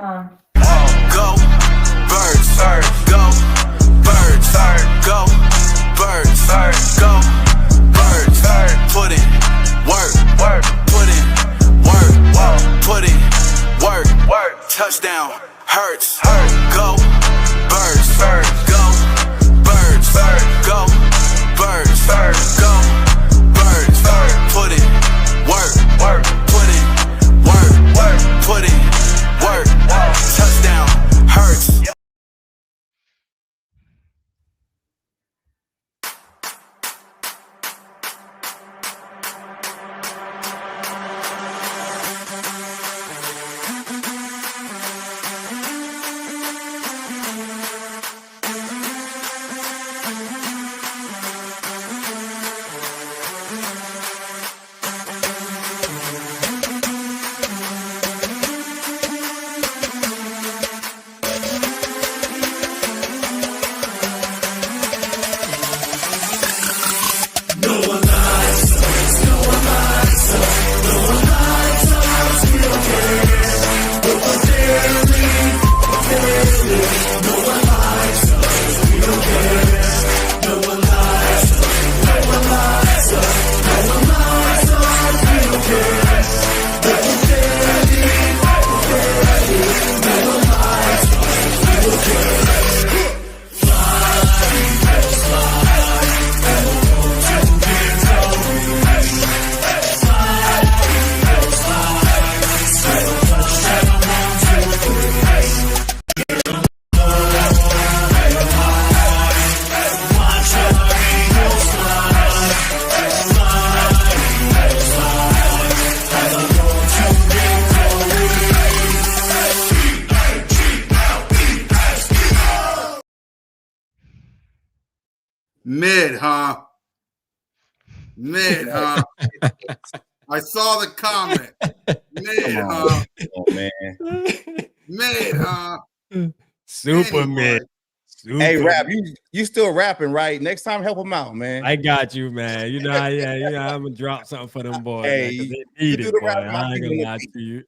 Go birds, go birds, go birds, go birds. Put in work, put in work, put in work. Touchdown hurts. Go birds, go birds, go birds, go birds. Put in work, put in work, put in work. Touchdown hurts. Mid, huh? I saw the comment. Mid, huh? Oh, man. Mid, huh? Super Anyway. mid. Hey, Rap, you still rapping, right? Next time, help him out, man. I got you, man. You know, I'm gonna drop something for them boys. Hey, man, 'cause they you need do it, the boy. rap, I ain't gonna lie to you.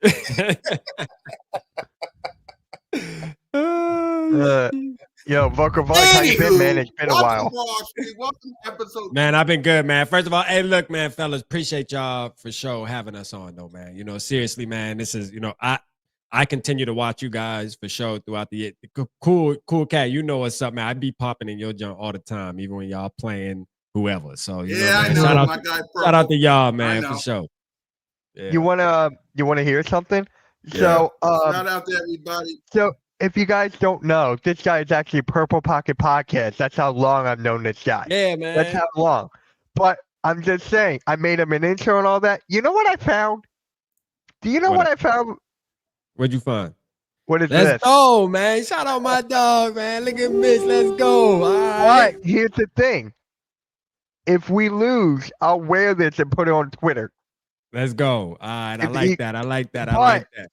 Yo, Vocal Voice, how you been, man? It's been a while. Welcome to episode. Man, I've been good, man. First of all, hey, look, man, fellas, appreciate y'all for sure having us on, though, man. You know, seriously, man, this is, you know, I continue to watch you guys for sure throughout the year. Cool cat, you know what's up, man. I be popping in your junk all the time, even when y'all playing whoever. So you know, I man, know, shout out to y'all, man, for sure. Yeah. You wanna hear something? Yeah. So shout out to everybody. So if you guys don't know, this guy is actually Purple Pocket Podcast. That's how long I've known this guy. Yeah, man. That's how long. But I'm just saying, I made him an intro and all that. You know what I found? Do you know what I found? What'd you find? What is Let's this? go, man. Shout out my dog, man. Look at Mitch. Let's go. All right. But here's the thing. If we lose, I'll wear this and put it on Twitter. Let's go. All right. I like that. I like that.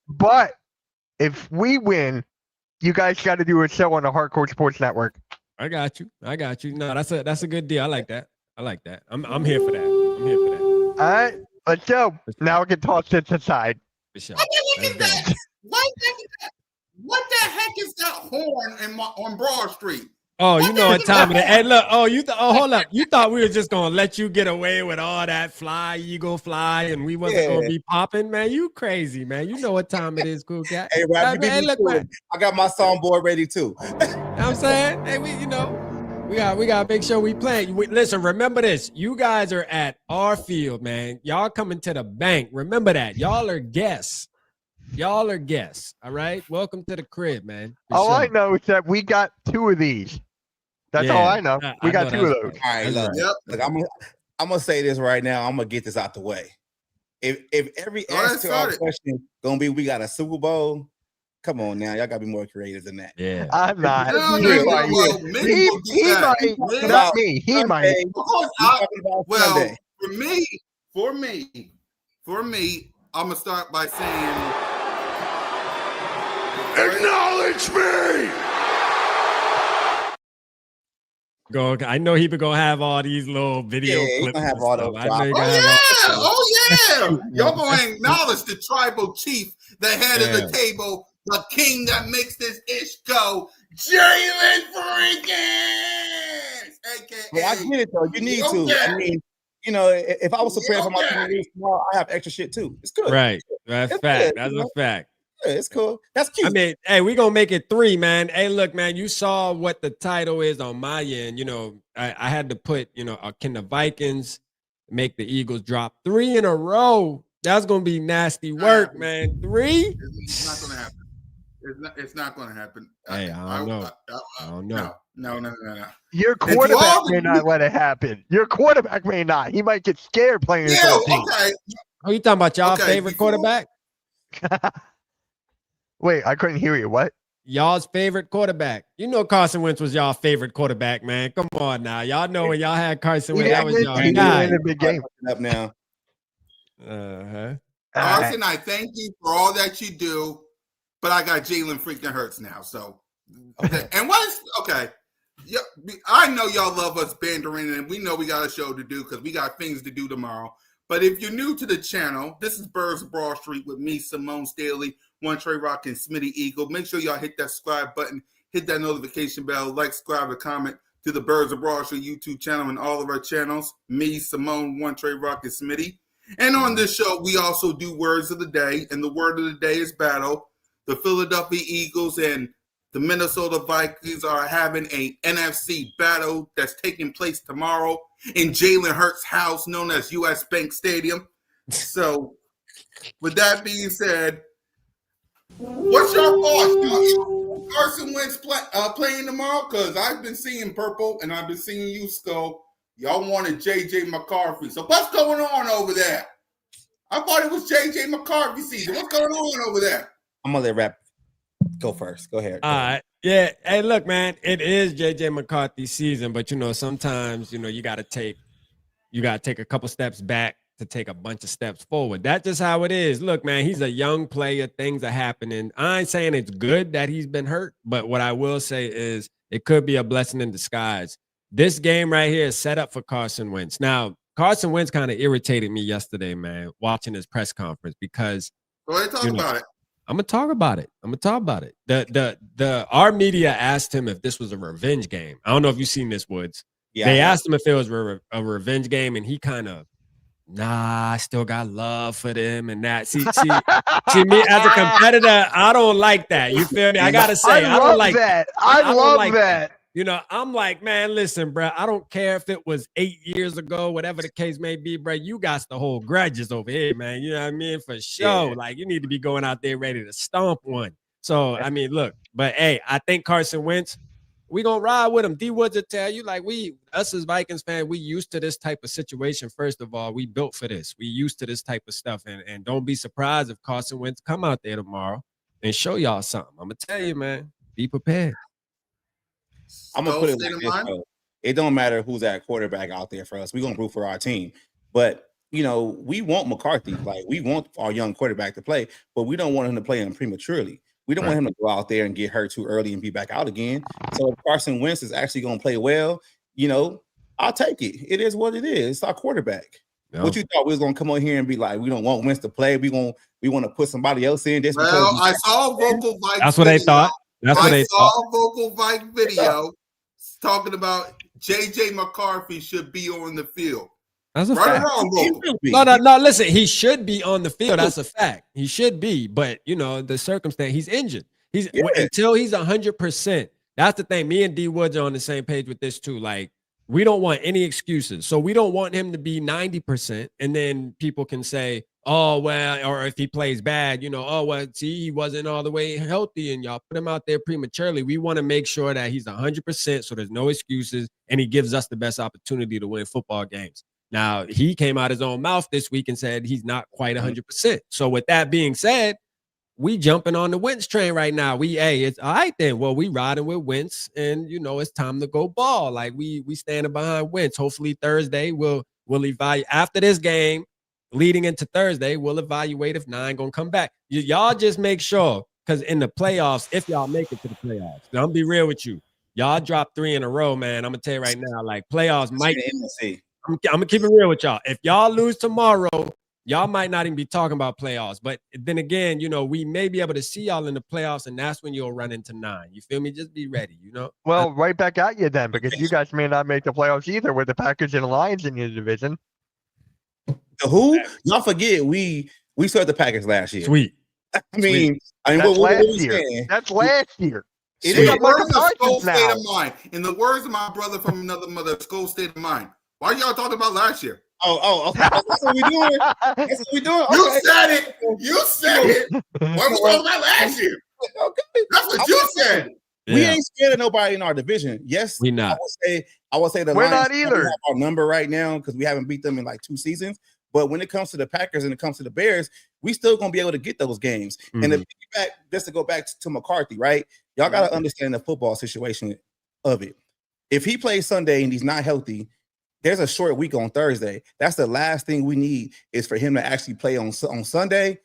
But if we win, you guys got to do a show on the Hardcore Sports Network. I got you. No, that's a good deal. I like that. I'm here for that. All right. Let's go. Now we can toss this aside. For sure. What the heck is that horn on Broad Street? Oh, you know what time it is. Hey, look. Hold up. You thought we were just going to let you get away with all that eagle fly, and we wasn't going to be popping? Man, you crazy, man. You know what time it is, cool cat. Hey, Rap, look, man. I got my songboard ready, too. You know what I'm saying? Hey, we got to make sure we play. Listen, remember this. You guys are at our field, man. Y'all coming to the bank. Remember that. Y'all are guests. All right? Welcome to the crib, man. All I know is that we got 2 of these. That's all I know. We got 2 of those. All right, look, I'm gonna say this right now. I'm gonna get this out the way. If every answer to our question gonna be we got a Super Bowl, come on now, y'all gotta be more creative than that. Yeah, I'm not. He might. Not me. He might. Well, for me, I'm gonna start by saying, acknowledge me. I know he be gonna have all these little video clips. Gonna have all those. Oh yeah! Y'all gonna acknowledge the tribal chief, the head of the table, the king that makes this ish go, Jalen Freakins, aka. Well, I get it though. You need to. Yoga. I mean, if I was prepared for my team to lose tomorrow, I have extra shit too. It's good. Right. That's fact. That's a fact. Yeah, it's cool. That's cute. I mean, hey, we're gonna make it 3, man. Hey, look, man, you saw what the title is on my end. I had to put, can the Vikings make the Eagles drop 3 in a row? That's gonna be nasty work, man. 3? It's not gonna happen. It's not gonna happen. Hey, I don't know. I don't know. No. Your quarterback may not let it happen. Your quarterback may not. He might get scared playing his own team. Okay. Oh, you talking about y'all favorite quarterback? Wait, I couldn't hear you. What? Y'all's favorite quarterback. You know Carson Wentz was y'all favorite quarterback, man. Come on now. Y'all know when y'all had Carson Wentz, that was y'all guy. In a big game. Up now. Carson, I thank you for all that you do, but I got Jalen freaking Hurts now. So, okay. And what is okay? Yeah, I know y'all love us bandering, and we know we got a show to do because we got things to do tomorrow. But if you're new to the channel, this is Birds of Broad Street with me, Simone Staley, One Trey Rock, and Smitty Eagle. Make sure y'all hit that subscribe button, hit that notification bell, like, subscribe, and comment to the Birds of Broad Street YouTube channel and all of our channels. Me, Simone, One Trey Rock, and Smitty. And on this show, we also do words of the day, and the word of the day is battle. The Philadelphia Eagles and the Minnesota Vikings are having a NFC battle that's taking place tomorrow in Jalen Hurts' house, known as U.S. Bank Stadium. So, with that being said, what's your thoughts? Carson Wentz playing tomorrow? Because I've been seeing purple and I've been seeing you, Skull. Y'all wanted J.J. McCarthy. So what's going on over there? I thought it was J.J. McCarthy season. What's going on over there? I'm going to let Rap go first. Go ahead. All right. Yeah. Hey, look, man, it is J.J. McCarthy season, but, sometimes, you got to take a couple steps back to take a bunch of steps forward. That's just how it is. Look, man, he's a young player. Things are happening. I ain't saying it's good that he's been hurt, but what I will say is it could be a blessing in disguise. This game right here is set up for Carson Wentz. Now, Carson Wentz kind of irritated me yesterday, man, watching his press conference because go ahead, talk about it. I'm gonna talk about it. Our media asked him if this was a revenge game. I don't know if you've seen this, Woods. Yeah, they asked him if it was a revenge game, and he kind of, I still got love for them and that. See, me as a competitor, I don't like that. You feel me? I gotta say, I don't like that. I love that. I'm like, man, listen, bro, I don't care if it was 8 years ago, whatever the case may be, bro. You got to hold grudges over here, man. You know what I mean? For sure. Yeah. Like, you need to be going out there ready to stomp one. So, I mean, look, but hey, I think Carson Wentz, we gonna ride with him. D Woods will tell you, like, us as Vikings fans, we used to this type of situation. First of all, we built for this. We used to this type of stuff. And don't be surprised if Carson Wentz come out there tomorrow and show y'all something. I'm gonna tell you, man, be prepared. I'm gonna put it like this, though. It don't matter who's at quarterback out there for us. We're gonna root for our team. But we want McCarthy. Like, we want our young quarterback to play, but we don't want him to play him prematurely. We don't want him to go out there and get hurt too early and be back out again. So if Carson Wentz is actually gonna play well, I'll take it. It is what it is. It's our quarterback. No. What you thought we was gonna come on here and be like, we don't want Wentz to play. We want to put somebody else in. This I saw Vocal Vike. That's what they thought. I saw a Vocal Vike video talking about J.J. McCarthy should be on the field. That's a fact. No, listen, he should be on the field. That's a fact. He should be, but the circumstance, he's injured. Until he's 100%. That's the thing. Me and D Woods are on the same page with this too. Like, we don't want any excuses. So we don't want him to be 90%, and then people can say, oh, well, or if he plays bad, oh, well, see, he wasn't all the way healthy and y'all put him out there prematurely. We want to make sure that he's 100%, so there's no excuses, and he gives us the best opportunity to win football games. Now, he came out his own mouth this week and said he's not quite 100%. So with that being said, we jumping on the Wentz train right now. It's all right then. Well, we riding with Wentz, and, it's time to go ball. Like, we standing behind Wentz. Hopefully Thursday we'll evaluate after this game. Leading into Thursday, we'll evaluate if 9 gonna come back. Y'all just make sure, because in the playoffs, if y'all make it to the playoffs, now, I'm gonna be real with you. Y'all drop 3 in a row, man. I'm gonna tell you right now, like, playoffs might. I'm gonna keep it real with y'all. If y'all lose tomorrow, y'all might not even be talking about playoffs. But then again, we may be able to see y'all in the playoffs, and that's when you'll run into 9. You feel me? Just be ready, Well, right back at you then, because you guys may not make the playoffs either with the Packers and Lions in your division. The who? Y'all forget we swept the Packers last year. Sweet. That's last year. That's last year. In the words of Skull State of Mind, in the words of my brother from another mother, Skull State of Mind. Why are y'all talking about last year? Okay. That's what we doing. That's what we doing. Okay. You said it. What was talking about last year? Okay. That's what you said. We ain't scared of nobody in our division. Yes, we not. I would say the we're Lions not either. Have our number right now because we haven't beat them in like 2 seasons. But when it comes to the Packers and it comes to the Bears, we still gonna be able to get those games. And just to go back to McCarthy, right? Y'all gotta understand the football situation of it. If he plays Sunday and he's not healthy, there's a short week on Thursday. That's the last thing we need is for him to actually play on Sunday.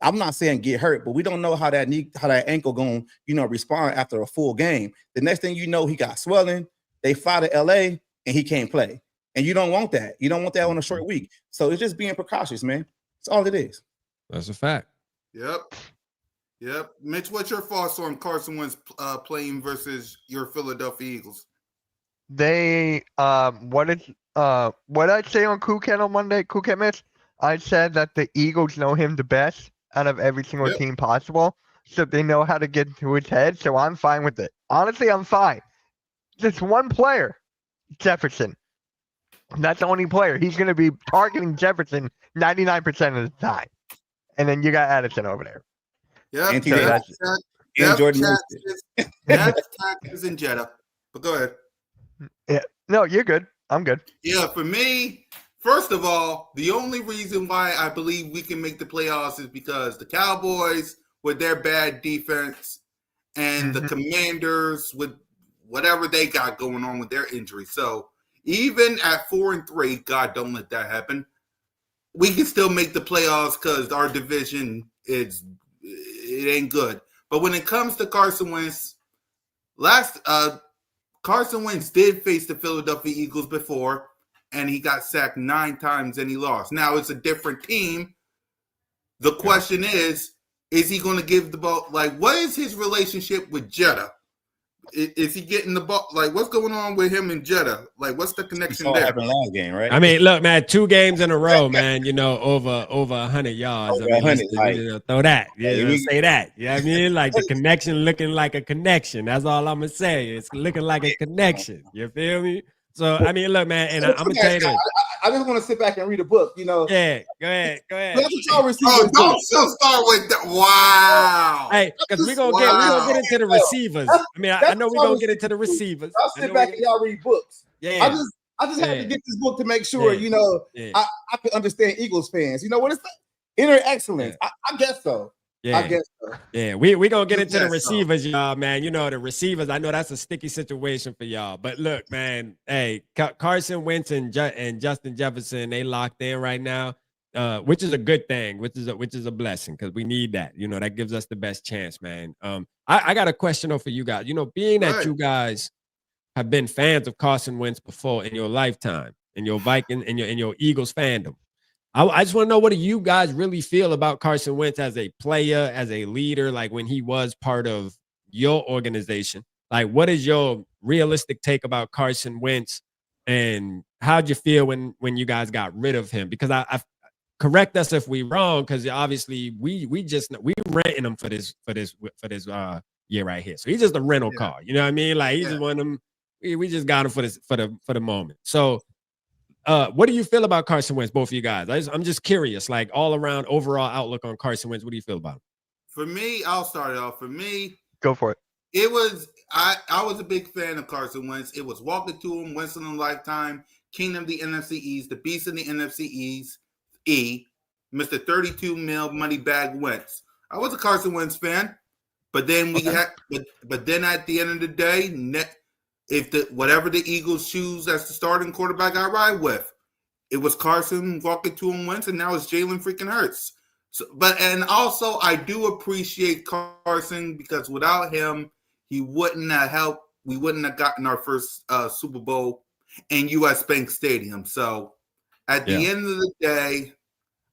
I'm not saying get hurt, but we don't know how that ankle going, respond after a full game. The next thing you know, he got swelling. They fly to LA and he can't play. And you don't want that. You don't want that on a short week. So it's just being precautious, man. That's all it is. That's a fact. Yep. Mitch, what's your thoughts on Carson Wentz playing versus your Philadelphia Eagles? They what did I say on Kuket on Monday? Kuket, Mitch? I said that the Eagles know him the best out of every single team possible. So they know how to get into his head. So I'm fine with it. Honestly, I'm fine. Just one player, Jefferson. That's the only player. He's going to be targeting Jefferson 99% of the time. And then you got Addison over there. Yeah. And Jordan. That's Taxes and Jetta. But go ahead. Yeah. No, you're good. I'm good. Yeah, for me, first of all, the only reason why I believe we can make the playoffs is because the Cowboys with their bad defense and the Commanders with whatever they got going on with their injury. So even at 4-3, God, don't let that happen. We can still make the playoffs because our division it ain't good. But when it comes to Carson Wentz, Carson Wentz did face the Philadelphia Eagles before, and he got sacked 9 times and he lost. Now it's a different team. The question is he going to give the ball? Like, what is his relationship with Jetta? Is he getting the ball? Like, what's going on with him and Jetta? Like, what's the connection there? Happened last game, right? I mean, look, man, 2 games in a row, man. Over 100 yards. Over 100, throw that. Say that. You know what I mean? Like the connection looking like a connection. That's all I'm gonna say. It's looking like a connection. You feel me? So I mean, look, man, and I'm gonna tell you this. I just want to sit back and read a book, Yeah, go ahead. That's what y'all receivers don't still start with that. Wow. Hey, because we're gonna get into the receivers. I mean, I know we're gonna get into the receivers. I'll sit back and y'all read books. Yeah. I just had to get this book to make sure, I can understand Eagles fans. You know what it's like? Inner excellence. I guess so. Yeah. I guess so. Yeah, we're gonna get into the receivers, y'all, man. The receivers, I know that's a sticky situation for y'all. But look, man, hey, Carson Wentz and Justin Jefferson, they locked in right now, which is a good thing, which is a blessing because we need that. That gives us the best chance, man. I got a question though for you guys. Being that you guys have been fans of Carson Wentz before in your lifetime, in your Viking, in your Eagles fandom. I just want to know, what do you guys really feel about Carson Wentz as a player, as a leader, like when he was part of your organization? Like, what is your realistic take about Carson Wentz, and how'd you feel when you guys got rid of him? Because I correct us if we wrong, because obviously we renting him for this year right here. So he's just a rental car. You know what I mean? Like he's just one of them. We just got him for the moment. So. What do you feel about Carson Wentz, both of you guys? I'm just curious, like all around overall outlook on Carson Wentz. What do you feel about him? For me, I'll start it off. For me, go for it. It was I was a big fan of Carson Wentz. It was walking to him, once in a lifetime, king of the NFC East, the beast in the NFC East, Mr. 32 mil money bag Wentz. I was a Carson Wentz fan, but then but then at the end of the day, if whatever the Eagles choose as the starting quarterback I ride with, it was Carson walking to him Wentz, and now it's Jalen freaking Hurts. So, and also I do appreciate Carson because without him, he wouldn't have helped. We wouldn't have gotten our first Super Bowl in U.S. Bank Stadium. So at the end of the day,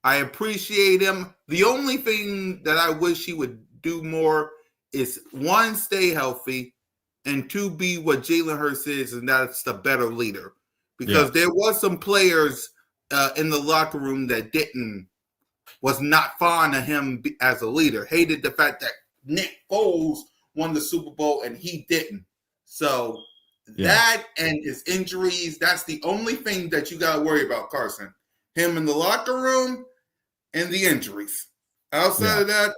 I appreciate him. The only thing that I wish he would do more is, one, stay healthy, and two, be what Jalen Hurts is, and that's the better leader. Because there was some players in the locker room that was not fond of him as a leader. Hated the fact that Nick Foles won the Super Bowl and he didn't. So that and his injuries, that's the only thing that you got to worry about, Carson. Him in the locker room and the injuries. Outside of that,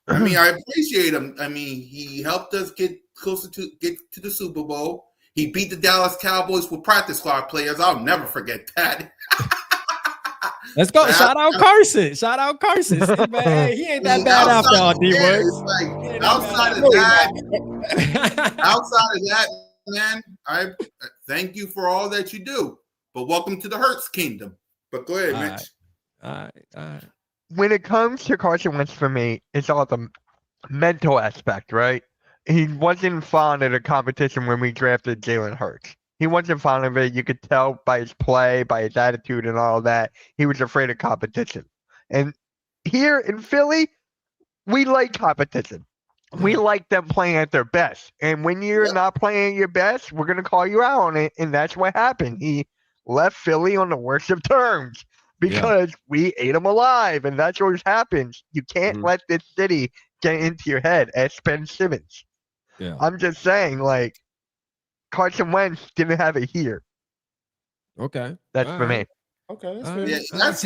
I mean, I appreciate him. I mean, he helped us get to the Super Bowl. He beat the Dallas Cowboys with practice squad players. I'll never forget that. Let's go. Shout out Carson. Shout out Carson. See, man, hey, he ain't that bad after all, D Woods. Like, outside of that, man, I thank you for all that you do. But welcome to the Hurts kingdom. But go ahead, Mitch. All right. When it comes to Carson Wentz, for me, it's all the mental aspect, right? He wasn't fond of the competition when we drafted Jalen Hurts. He wasn't fond of it. You could tell by his play, by his attitude and all that. He was afraid of competition. And here in Philly, we like competition. We like them playing at their best. And when you're not playing at your best, we're going to call you out on it. And that's what happened. He left Philly on the worst of terms because we ate him alive. And that's what happens. You can't let this city get into your head, as Ben Simmons. Yeah. I'm just saying, like, Carson Wentz didn't have it here. Okay. That's for me. Okay. That's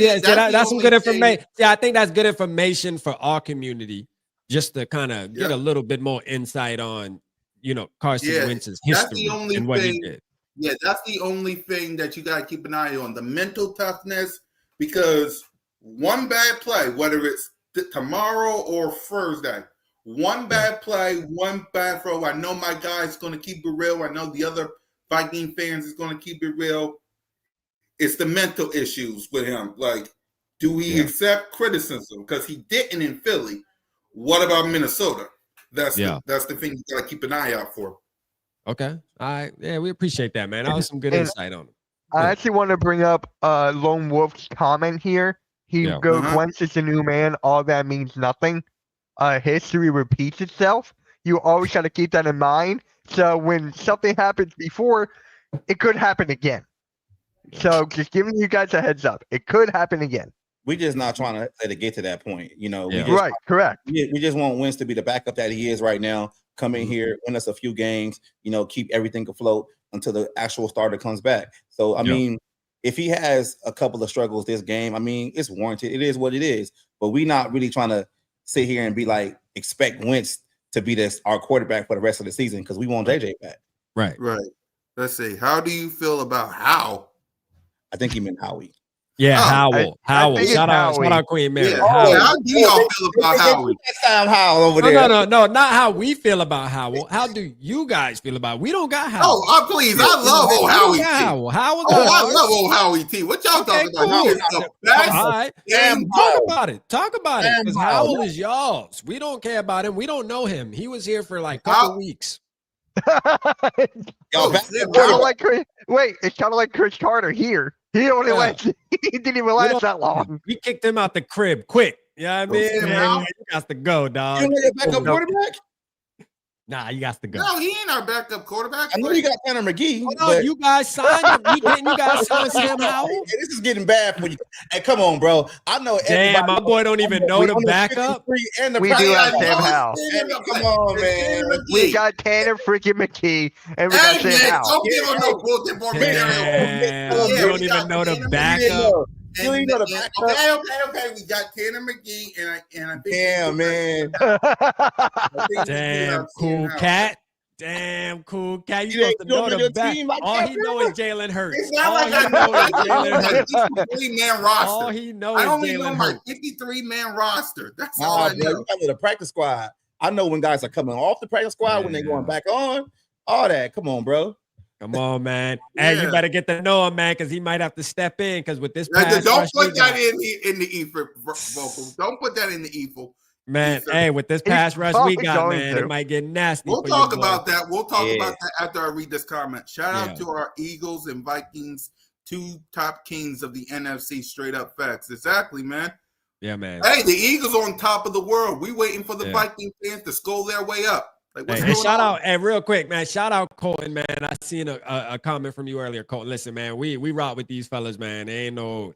some good information. Yeah, I think that's good information for our community, just to kind of get a little bit more insight on, Carson Wentz's history and what he did. Yeah, that's the only thing that you got to keep an eye on, the mental toughness, because one bad play, whether it's tomorrow or Thursday, one bad play, one bad throw. I know my guy's going to keep it real. I know the other Viking fans is going to keep it real. It's the mental issues with him. Like, do we accept criticism? Because he didn't in Philly. What about Minnesota? That's the thing you got to keep an eye out for. Okay. All right. Yeah, we appreciate that, man. That was some good insight on it. I actually want to bring up Lone Wolf's comment here. He goes, Wentz is a new man. All that means nothing. History repeats itself. You always got to keep that in mind. So when something happens before, it could happen again. So just giving you guys a heads up. It could happen again. We're just not trying to let it get to that point. Correct. We just want Wentz to be the backup that he is right now. Come in here, win us a few games, keep everything afloat until the actual starter comes back. So, I mean, if he has a couple of struggles this game, I mean, it's warranted. It is what it is. But we're not really trying to sit here and be like, expect Wentz to be our quarterback for the rest of the season, because we want JJ back. Right. Let's see. How do you feel about Howe? I think he meant Howie. Yeah, Howell. Shout out Queen Mary. Yeah. How do y'all feel about Howie? Howell over there. No, not how we feel about Howell. How do you guys feel about it? We don't got Howell. Oh, please. I love old Howie T. I love old Howie T. What y'all talking about? Cool. He is the best. All right. Talk about it. Because Howell is y'all's. We don't care about him. We don't know him. He was here for like a couple weeks. It's kind of like Chris Carter here. He only he didn't even last that long. We kicked him out the crib quick. You know what I mean? Man, you got to go, dog. You want your backup quarterback? Nah, you got to go. No, he ain't our backup quarterback. I know you got Tanner McGee. No, you guys signed him. You guys signed Sam Howell? Hey, this is getting bad for you. Hey, come on, bro. I know. Damn, my boy don't even know the backup. We do have Sam Howell. Come on, man. We got Tanner freaking McKee, and we got Sam Howell. Don't give him no bullshit for me. You don't even know the backup. Okay. We got Tanner McGee, and I think. Damn, man. Damn, cool cat. You supposed to know the back. All he knows is Jalen Hurts. All he knows is Jalen Hurts. I only know my 53-man roster. That's all I know. You got the practice squad. I know when guys are coming off the practice squad, when they're going back on. All that. Come on, bro. Come on, man. Hey, you better get to know him, man, because he might have to step in. Because with this pass don't put that in the evil vocal. Don't put that in the evil. Man, hey, with this pass rush we got, man, it might get nasty. We'll talk about that. We'll talk about that after I read this comment. Shout out to our Eagles and Vikings two top kings of the NFC. Straight up facts. Exactly, man. Yeah, man. Hey, the Eagles on top of the world. We waiting for the Viking fans to skull their way up. Like, what's going shout on? out, and real quick, man. Shout out Colton, man. I seen a comment from you earlier, Colton. Listen, man, we rock with these fellas, man. Ain't no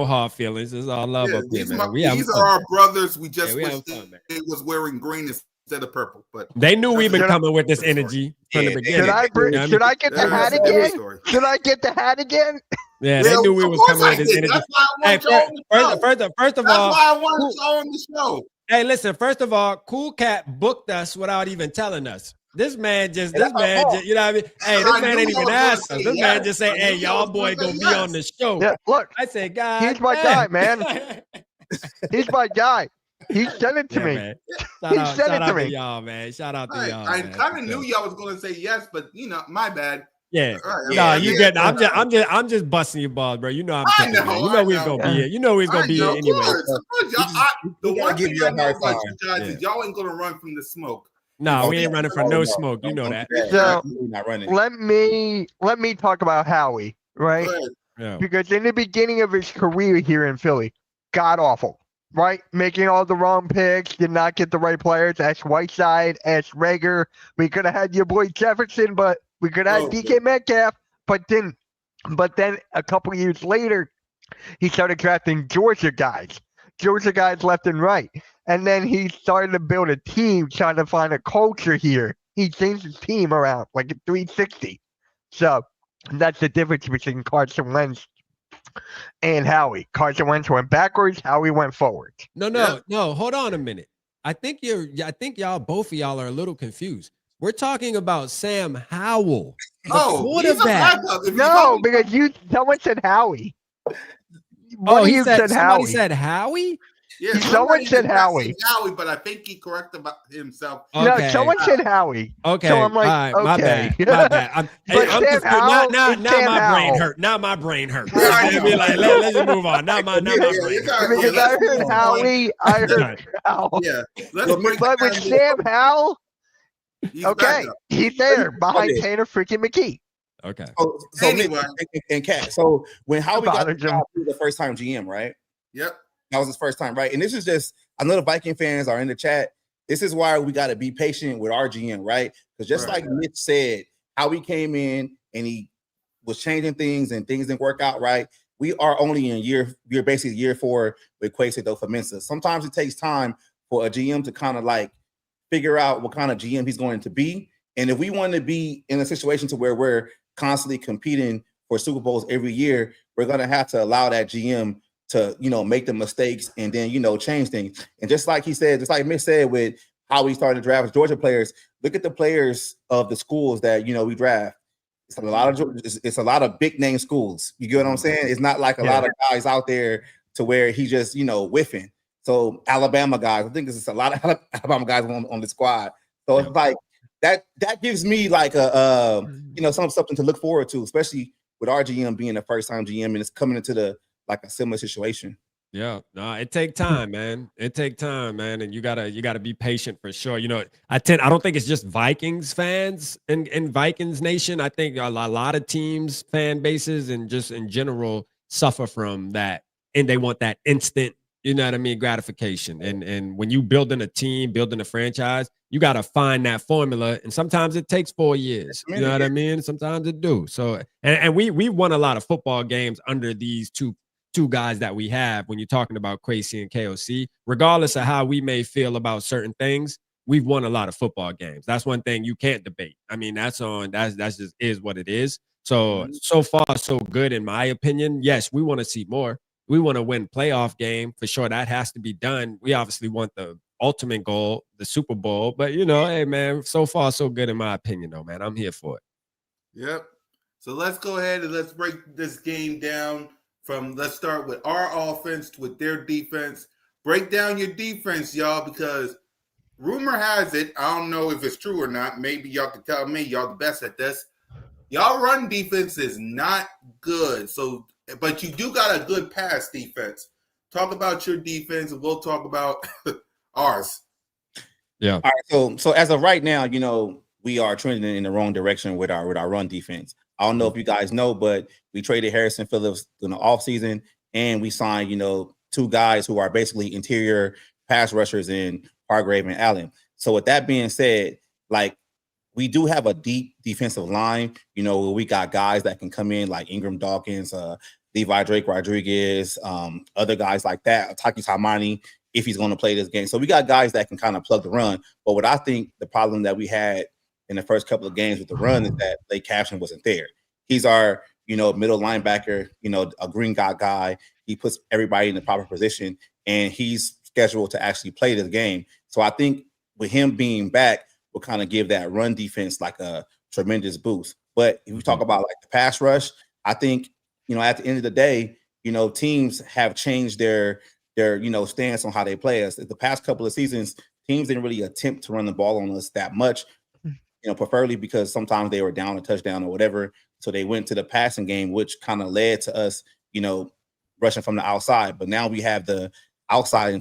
hard feelings. It's all love up here, man. These are our brothers. We just wish it was wearing green instead of purple. But they knew we've been coming with this energy from the beginning. Should I get the hat again? Should I get the hat again? Yeah, they knew we was coming with this energy. That's why I want first of all, that's why I want to show on the show. Hey, listen, first of all, Cool Cat booked us without even telling us. This man just, you know what I mean? Hey, this man ain't even asked us. This man just say, hey, y'all boy gonna be on the show. Yeah, look. I said, God, he's my guy, man. He's my guy. He sent it to me. Man. Shout out to y'all, man. Shout out to y'all. I kind of knew y'all was going to say yes, but my bad. Yeah. You get. I'm just busting your balls, bro. You know I'm. You know we was gonna be here. You know we was gonna be here anyway. The one thing I know about you guys is y'all ain't gonna run from the smoke. No, we ain't running from no smoke. You know that. So let me talk about Howie, right? Yeah. Because in the beginning of his career here in Philly, god awful, right? Making all the wrong picks, did not get the right players. Ask Whiteside, ask Rager. We could have had your boy Jefferson, but we could have DK Metcalf, but didn't. But then a couple years later, he started drafting Georgia guys left and right. And then he started to build a team, trying to find a culture here. He changed his team around like a 360. So that's the difference between Carson Wentz and Howie. Carson Wentz went backwards, Howie went forward. No. Hold on a minute. I think both of y'all are a little confused. We're talking about Sam Howell, the quarterback. No, because someone said Howie. Somebody said Howie? Yeah, someone said Howie. Howie, but I think he corrected himself. Okay. No, someone said Howie. Okay, so I'm like, all right, okay. my bad. Now my brain hurt. Let's just move on. Now my brain. Because I heard Howie, I heard Howell. Yeah, but with Sam Howell, he's there behind Tanner freaking McKee. Okay. So anyway, and Cat. So when Howie got the first time GM, right? Yep. That was his first time, right? And this is just, I know the Viking fans are in the chat. This is why we got to be patient with our GM, right? Because just like Mitch said, Howie came in and he was changing things and things didn't work out right. We are only in basically year 4 with Kwesi Adofo-Mensah. Sometimes it takes time for a GM to kind of like figure out what kind of GM he's going to be. And if we want to be in a situation to where we're constantly competing for Super Bowls every year, we're going to have to allow that GM to, make the mistakes and then, change things. And just like he said, just like Mitch said with how we started to draft Georgia players, look at the players of the schools that, we draft. It's a lot of big name schools. You get what I'm saying? It's not like a lot of guys out there to where he just, whiffing. So Alabama guys, I think there's a lot of Alabama guys on the squad. So it's like that gives me like a something to look forward to, especially with our GM being the first time GM and it's coming into like a similar situation. Yeah, no, it take time, man. It take time, man, and you gotta be patient for sure. I don't think it's just Vikings fans in Vikings Nation. I think a lot of teams, fan bases, and just in general suffer from that, and they want that instant, gratification. And when you building a team, building a franchise, you gotta find that formula, and sometimes it takes 4 years. You know what I mean? Sometimes it do. So, and we won a lot of football games under these two guys that we have when you're talking about Kwesi and KOC, regardless of how we may feel about certain things, we've won a lot of football games. That's one thing you can't debate. I mean, that's just is what it is. So far, so good in my opinion. Yes, we want to see more. We want to win playoff game for sure. That has to be done. We obviously want the ultimate goal, the Super Bowl, but hey man, so far so good in my opinion though, man. I'm here for it. Yep. So let's go ahead and let's break this game down. Let's start with our offense with their defense. Break down your defense, y'all, because rumor has it, I don't know if it's true or not. Maybe y'all can tell me. Y'all the best at this. Y'all run defense is not good. So, but you do got a good pass defense. Talk about your defense, and we'll talk about ours. Yeah. All right. So as of right now, we are trending in the wrong direction with our run defense. I don't know if you guys know, but we traded Harrison Phillips in the offseason, and we signed, 2 guys who are basically interior pass rushers in Hargrave and Allen. So with that being said, like, we do have a deep defensive line, where we got guys that can come in like Ingram Dawkins, Levi Drake Rodriguez, other guys like that, Taki Taimani, if he's going to play this game. So we got guys that can kind of plug the run. But what I think the problem that we had in the first couple of games with the run is that Blake Caption wasn't there. He's our, middle linebacker, a green guy. He puts everybody in the proper position, and he's scheduled to actually play this game. So I think with him being back, will kind of give that run defense like a tremendous boost. But if we talk about like the pass rush, I think, at the end of the day, teams have changed their stance on how they play us. The past couple of seasons, teams didn't really attempt to run the ball on us that much, preferably because sometimes they were down a touchdown or whatever. So they went to the passing game, which kind of led to us, rushing from the outside. But now we have the outside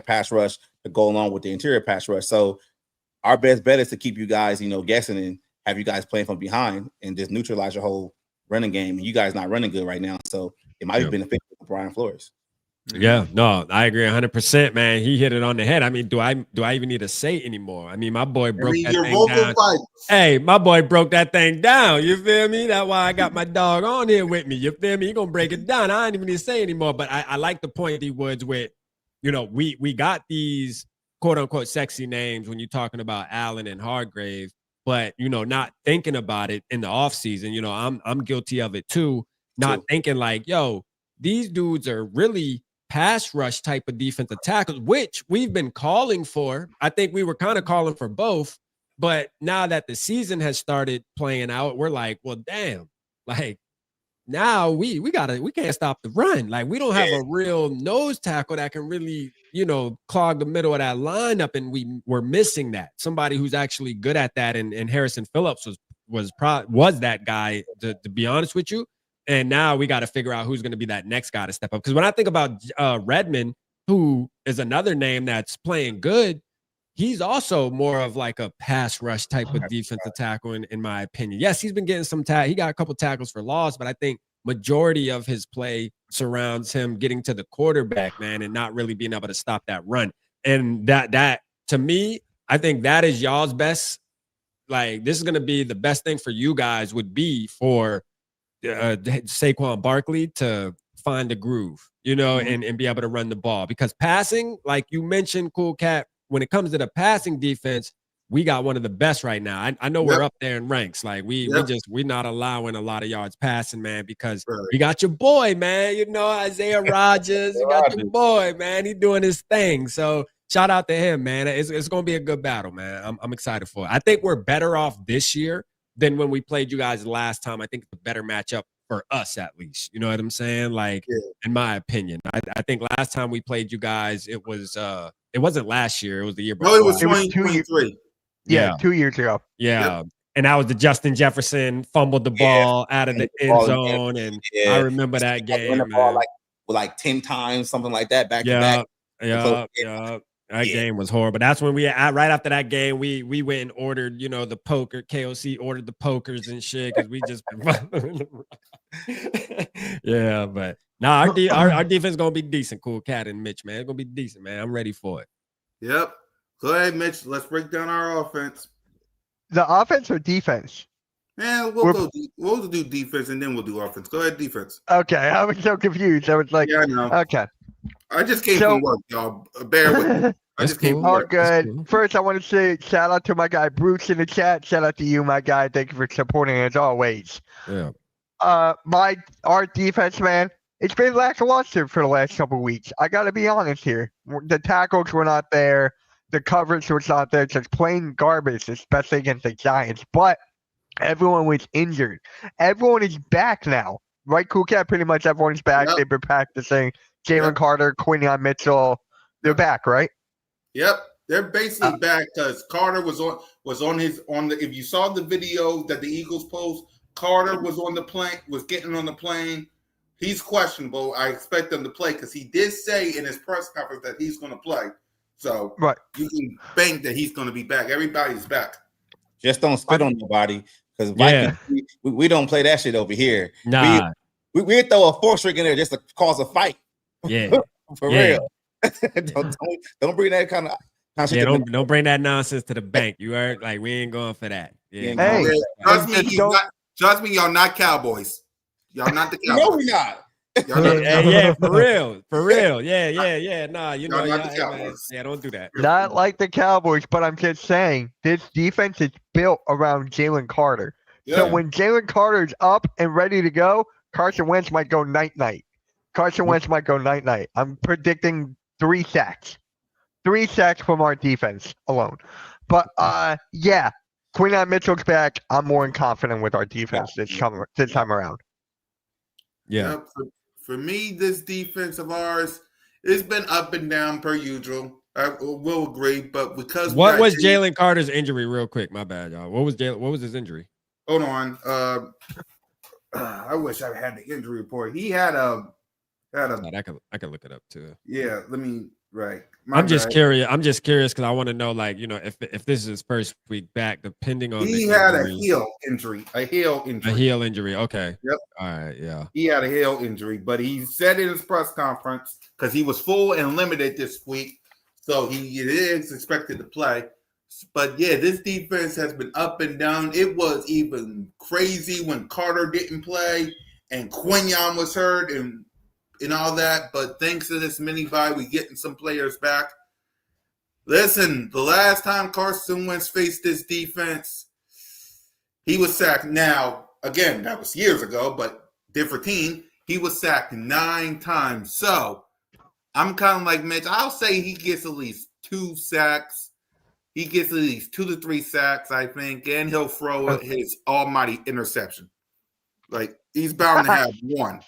pass rush to go along with the interior pass rush. So our best bet is to keep you guys, guessing and have you guys playing from behind and just neutralize your whole running game. And you guys not running good right now, so it might be beneficial for Brian Flores. Yeah, no, I agree 100%, man. He hit it on the head. I mean, do I even need to say anymore? I mean, my boy broke that thing down. Hey, my boy broke that thing down. You feel me? That's why I got my dog on here with me. You feel me? He gonna break it down. I ain't even need to say anymore. But I like the point, D Woods, with we got these quote unquote sexy names when you're talking about Allen and Hargrave, but not thinking about it in the offseason. I'm guilty of it too. Not thinking like, these dudes are really pass rush type of defensive tackles, which we've been calling for. I think we were kind of calling for both, but now that the season has started playing out, we're like, well, damn, like now we can't stop the run. Like we don't have a real nose tackle that can really, clog the middle of that lineup, and we're missing that. Somebody who's actually good at that, and Harrison Phillips was that guy, to be honest with you. And now we got to figure out who's going to be that next guy to step up. Because when I think about Redmond, who is another name that's playing good, he's also more of like a pass rush type of defensive tackle, in my opinion. Yes, he's been getting some he got a couple tackles for loss, but I think majority of his play surrounds him getting to the quarterback, man, and not really being able to stop that run. And that to me, I think that is y'all's best. Like, this is going to be the best thing for you guys would be for Saquon Barkley to find a groove, and be able to run the ball. Because passing, like you mentioned, Cool Cat, when it comes to the passing defense, we got one of the best right now. I know we're up there in ranks. Like we're not allowing a lot of yards passing, man, because we got your boy, man. Isaiah Rodgers. You got your boy, man. He doing his thing. So shout out to him, man. It's gonna be a good battle, man. I'm excited for it. I think we're better off this year than when we played you guys last time. I think it's a better matchup for us, at least. You know what I'm saying? Like, in my opinion, I think last time we played you guys, it wasn't last year. It was the year before. No, it was 2023. Yeah, 2 years ago. Yeah. Yep. And that was the Justin Jefferson fumbled the ball out of the end zone. And I remember that game. The ball like 10 times, something like that, back to back. Yeah. That game was horrible. That's when right after that game, we went and ordered, the poker. KOC ordered the pokers and shit because we just been yeah, but our defense is gonna be decent. Cool Cat and Mitch, man. It's gonna be decent, man. I'm ready for it. Yep. Go ahead, Mitch. Let's break down our offense. The offense or defense? Yeah, we'll do defense and then we'll do offense. Go ahead, defense. Okay, I was so confused. I was like, yeah, I know. Okay. I just came from work, y'all. Bear with me. I just came from work. Good. Cool. First, I want to say shout out to my guy Bruce in the chat. Shout out to you, my guy. Thank you for supporting as always. Yeah. Our defense, man, it's been lackluster for the last couple of weeks. I got to be honest here. The tackles were not there. The coverage was not there. Just plain garbage, especially against the Giants. But everyone was injured. Everyone is back now. Right, Cool Cat? Pretty much everyone is back. Yep. They've been practicing. Jalen Carter, Quinion Mitchell, they're back, right? Yep. They're basically back because Carter was on the if you saw the video that the Eagles post, Carter was on the plane, was getting on the plane. He's questionable. I expect him to play because he did say in his press conference that he's going to play. So you can bank that he's going to be back. Everybody's back. Just don't spit on nobody because Vikings we don't play that shit over here. Nah. We throw a fourth string in there just to cause a fight. Yeah. For real. don't bring that kind of shit. Yeah, don't bring that nonsense to the bank. You heard? Like, we ain't going for that. Yeah. Hey, trust me, y'all not Cowboys. Y'all not the Cowboys. No, we not. Yeah, for real. Yeah. Nah, you know, yeah, don't do that. Not like the Cowboys, but I'm just saying this defense is built around Jalen Carter. Yeah. So when Jalen Carter's up and ready to go, Carson Wentz might go night-night. I'm predicting 3 sacks. 3 sacks from our defense alone. But yeah, Quinton Mitchell's back. I'm more confident with our defense this time around. Yeah. For me, this defense of ours, it's been up and down per usual. I will agree, but because what was Jalen Carter's injury, real quick? My bad, y'all. What was his injury? Hold on. I wish I had the injury report. He had a. I can look it up too. Yeah, let me. Right. I'm just curious because I want to know, like, you know, if this is his first week back, depending on he had a heel injury. A heel injury. Okay. Yep. All right. Yeah. He had a heel injury, but he said in his press conference because he was full and limited this week, so he is expected to play. But yeah, this defense has been up and down. It was even crazy when Carter didn't play and Quinton was hurt and all that. But thanks to this mini bye, we getting some players back. Listen, the last time Carson Wentz faced this defense, he was sacked. Now, again, that was years ago, but different team. He was sacked 9 times. So I'm kind of like Mitch. I'll say he gets at least 2 sacks. He gets at least 2 to 3 sacks, I think, and he'll throw his almighty interception. Like, he's bound to have one.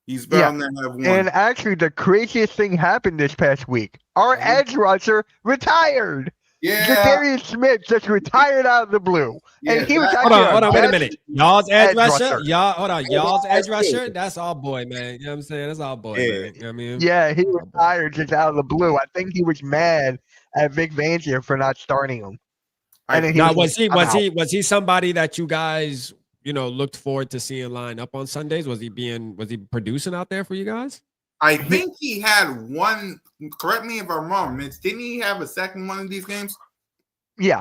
He's bound to have one. And actually, the craziest thing happened this past week. Our edge rusher retired. Yeah. Darius Smith just retired out of the blue. Yeah, and he was hold on, wait a minute. Y'all's edge rusher? rusher. Y'all's edge rusher? That's our boy, man. You know what I'm saying? That's our boy, man. You know what I mean? Yeah, he retired just out of the blue. I think he was mad at Vic Fangio for not starting him. And then now, was he somebody that you guys, you know, looked forward to seeing line up on Sundays? Was he producing out there for you guys? I think he had one. Correct me if I'm wrong, Mitch. Didn't he have a second one of these games? Yeah.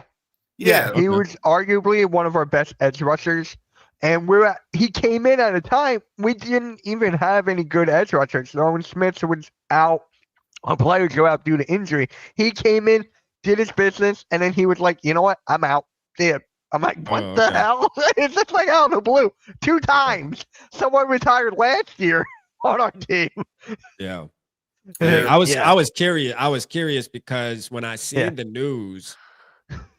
He was arguably one of our best edge rushers. And he came in at a time we didn't even have any good edge rushers. Norman Smith was out. A player go out due to injury. He came in, did his business, and then he was like, you know what? I'm out. Yeah. I'm like, what the hell? It's just like out of the blue. 2 times. Someone retired last year on our team. Yeah. I was curious because when I seen the news,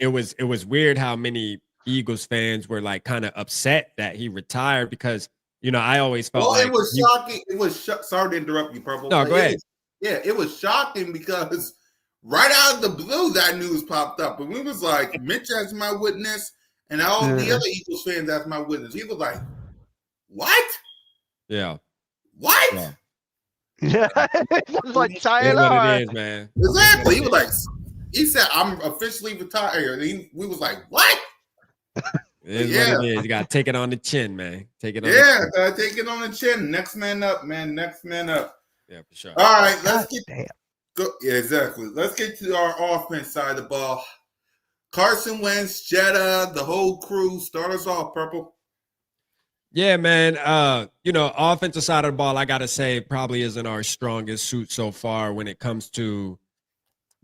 it was weird how many Eagles fans were like kind of upset that he retired because, you know, I always felt like it was shocking. It was sorry to interrupt you, Purple. No, go ahead. It was shocking because right out of the blue that news popped up, and we was like, Mitch as my witness, and all the other Eagles fans as my witness. He was like, "What? Yeah, what?" Yeah, it's like it's what it is, man. Exactly. He was like, he said, "I'm officially retired." We was like, "What?" It is what it is. You gotta take it on the chin, man. Take it on take it on the chin. Next man up, man. Next man up. Yeah, for sure. All right, let's go. Yeah, exactly. Let's get to our offense side of the ball. Carson Wentz, Jetta, the whole crew. Start us off, Purple. Yeah, man. You know, offensive side of the ball, I gotta say, probably isn't our strongest suit so far when it comes to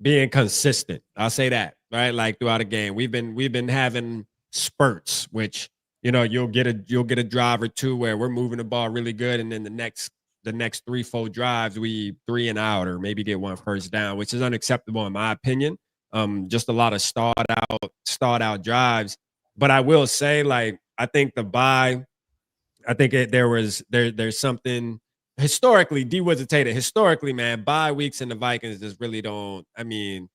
being consistent. I'll say that, right? Like throughout a game, we've been having spurts, which, you know, you'll get a drive or two where we're moving the ball really good, and then the next 3-4 drives we 3 and out or maybe get 1 first down, which is unacceptable in my opinion. Just a lot of start out drives. But I will say, like, I think the bye, there's something historically, D Woods historically, man, bye weeks in the Vikings just really don't. I mean,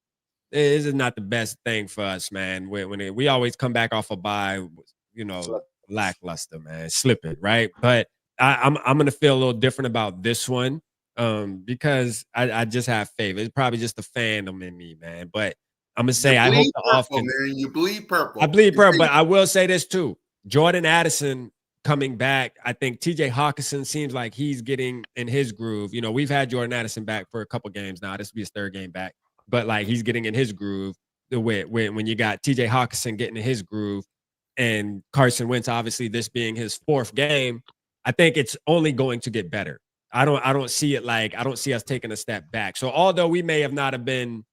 this is not the best thing for us, man. When we always come back off a bye, you know, lackluster, man, slipping, right? But I'm gonna feel a little different about this one because I just have faith. It's probably just the fandom in me, man. But I'm gonna say I hope the offense. Man, you bleed purple. I bleed purple, but I will say this too. Jordan Addison coming back. I think TJ Hawkinson seems like he's getting in his groove. You know, we've had Jordan Addison back for a couple games now. This will be his third game back, but like he's getting in his groove. When you got TJ Hawkinson getting in his groove, and Carson Wentz, obviously this being his fourth game, I think it's only going to get better. I don't see it like I don't see us taking a step back. So although we may not have been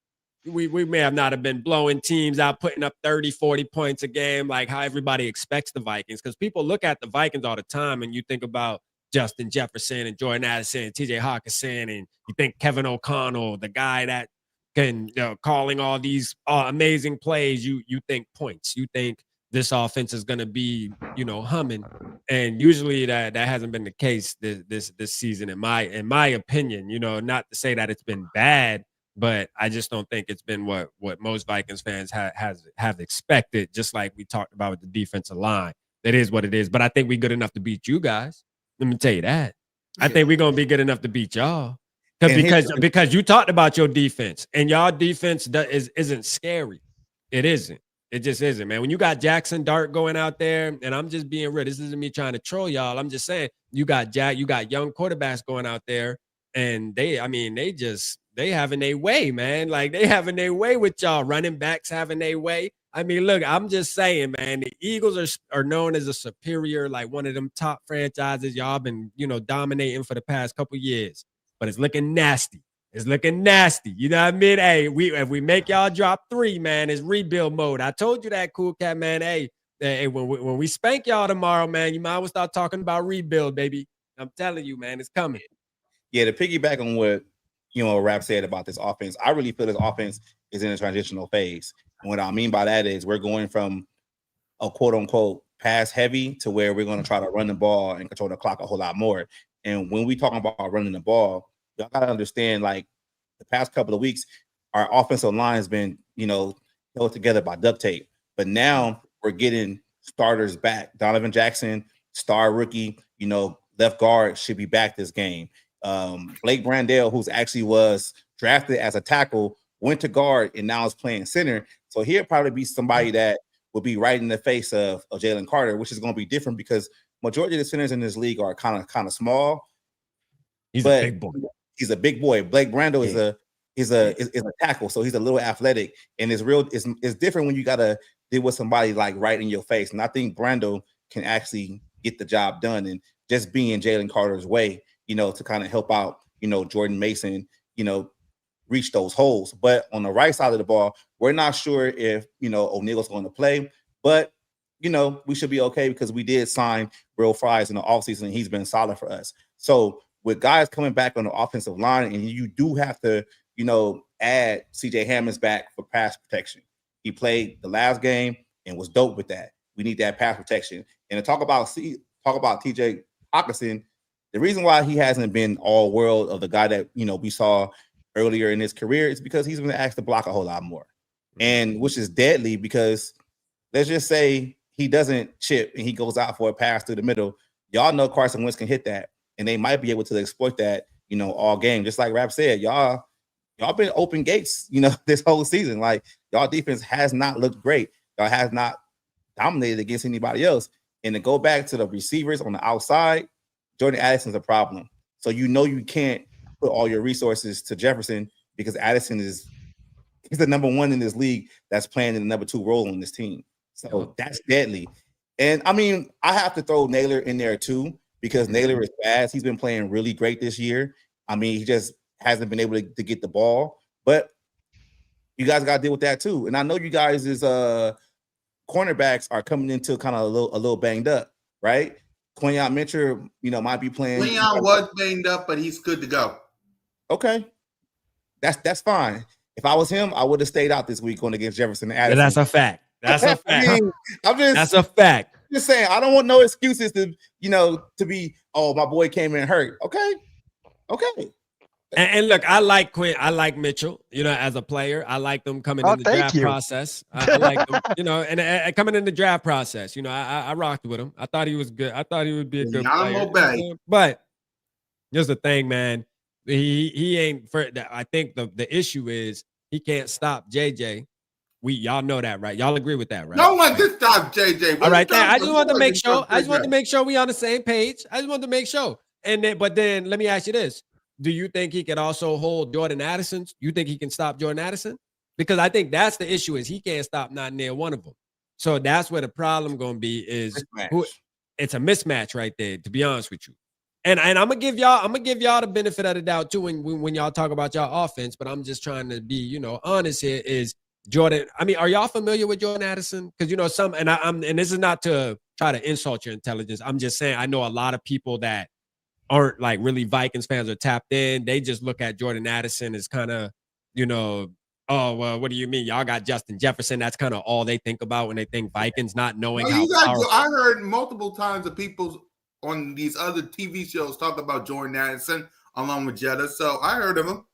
blowing teams out, putting up 30, 40 points a game, like how everybody expects the Vikings. Because people look at the Vikings all the time and you think about Justin Jefferson and Jordan Addison and TJ Hawkinson, and you think Kevin O'Connell, the guy that can calling all these amazing plays. You think points. You think this offense is going to be, humming. And usually that hasn't been the case this season, in my opinion. Not to say that it's been bad, but I just don't think it's been what most Vikings fans have expected. Just like we talked about with the defensive line, that is what it is. But I think we're good enough to beat you guys. Let me tell you that. I think we're gonna be good enough to beat y'all. Because you talked about your defense, and y'all defense isn't scary. It isn't. It just isn't, man. When you got Jackson Dart going out there, and I'm just being real, this isn't me trying to troll y'all. I'm just saying you got young quarterbacks going out there, and they having their way, man. Like they having their way with y'all. Running backs having their way. I mean, look, I'm just saying, man, the Eagles are known as a superior, like one of them top franchises. Y'all been, dominating for the past couple years. But it's looking nasty. It's looking nasty. You know what I mean? Hey, if we make y'all drop 3, man, it's rebuild mode. I told you that, Cool Cat, man. Hey, when we spank y'all tomorrow, man, you might as well start talking about rebuild, baby. I'm telling you, man, it's coming. Yeah, to piggyback on what Rap said about this offense, I really feel this offense is in a transitional phase. And what I mean by that is we're going from a quote unquote pass heavy to where we're going to try to run the ball and control the clock a whole lot more. And when we talk about running the ball, y'all got to understand, like, the past couple of weeks, our offensive line has been, held together by duct tape. But now we're getting starters back. Donovan Jackson, star rookie, left guard, should be back this game. Blake Brandell, who's actually was drafted as a tackle, went to guard and now is playing center. So he'll probably be somebody that will be right in the face of Jalen Carter, which is going to be different because majority of the centers in this league are kind of small. He's a big boy. He's a big boy. Blake Brandel is a tackle, so he's a little athletic, and it's different when you gotta deal with somebody like right in your face. And I think Brandel can actually get the job done, and just being Jalen Carter's way, to kind of help out, Jordan Mason, reach those holes. But on the right side of the ball, we're not sure if O'Neill's going to play, but we should be okay because we did sign Will Fries in the offseason, and he's been solid for us. So with guys coming back on the offensive line, and you do have to, add CJ Hammonds back for pass protection. He played the last game and was dope with that. We need that pass protection. And to talk about TJ Hawkinson, the reason why he hasn't been all world of the guy that we saw earlier in his career is because he's been asked to block a whole lot more, and which is deadly because let's just say he doesn't chip and he goes out for a pass through the middle. Y'all know Carson Wentz can hit that, and they might be able to exploit that, all game. Just like Rap said, y'all been open gates, this whole season. Like, y'all defense has not looked great. Y'all has not dominated against anybody else. And to go back to the receivers on the outside, Jordan Addison's a problem. So you can't put all your resources to Jefferson because Addison he's the number 1 in this league that's playing in the number 2 role on this team. So that's deadly. And I mean, I have to throw Naylor in there too, because Naylor is fast. He's been playing really great this year. I mean, he just hasn't been able to get the ball, but you guys got to deal with that too. And I know you guys cornerbacks are coming into kind of a little banged up, right? Quinyon Mitchell, might be playing. Quinyon was banged up, but he's good to go. Okay. That's fine. If I was him, I would have stayed out this week going against Jefferson and Addison. That's a fact. That's a fact. I mean, that's a fact. Just saying, I don't want no excuses to be, oh, my boy came in hurt. Okay. And look, I like Mitchell, as a player. I like them coming in the draft process. I like them, and coming in the draft process. I rocked with him. I thought he was good. I thought he would be a good player. But here's the thing, man. He ain't. I think the issue is he can't stop JJ, Y'all know that, right? Y'all agree with that, right? No one can stop JJ. All right, I just wanted to make sure. I just wanted to make sure we on the same page. I just wanted to make sure. And then, but then let me ask you this: do you think he could also hold Jordan Addison? You think he can stop Jordan Addison? Because I think that's the issue is he can't stop not near one of them. So that's where the problem going to be is it's a mismatch right there, to be honest with you. And I'm gonna give y'all the benefit of the doubt too when y'all talk about y'all offense, but I'm just trying to be, honest here is Jordan. I mean, are y'all familiar with Jordan Addison? Because some and this is not to try to insult your intelligence. I'm just saying I know a lot of people that aren't like really Vikings fans or tapped in. They just look at Jordan Addison as kind of, oh, well, what do you mean? Y'all got Justin Jefferson. That's kind of all they think about when they think Vikings, not knowing how powerful. I heard multiple times of people on these other TV shows talk about Jordan Addison along with Jetta. So I heard of him.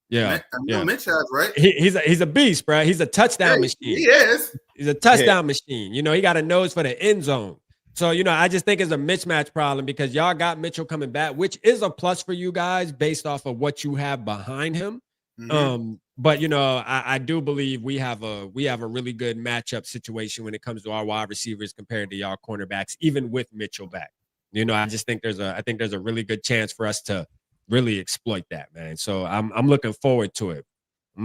Yeah. Mitch has, right? He's a beast, bro. He's a touchdown machine. He is. He's a touchdown machine. He got a nose for the end zone. So, I just think it's a mismatch problem because y'all got Mitchell coming back, which is a plus for you guys based off of what you have behind him. Mm-hmm. But I do believe we have a really good matchup situation when it comes to our wide receivers compared to y'all cornerbacks, even with Mitchell back. I just think there's a really good chance for us to really exploit that, man. So I'm looking forward to it.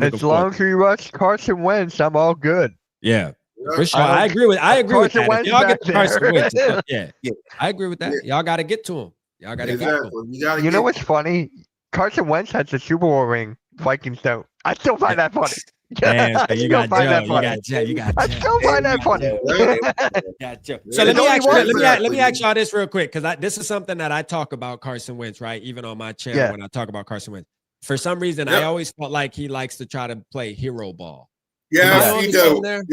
As long as we rush Carson Wentz, I'm all good. Yeah. For sure. I agree with that. If y'all get to Carson Wentz, yeah. I agree with that. Y'all got to get to him. Y'all got to get to him. You know what's funny? Carson Wentz has the Super Bowl ring. Vikings don't. I still find that funny. Damn, so you got Joe. You got I still find that funny. So let me ask y'all this real quick because this is something that I talk about Carson Wentz, right? Even on my channel when I talk about Carson Wentz. For some reason, I always felt like he likes to try to play hero ball. Yes, he does.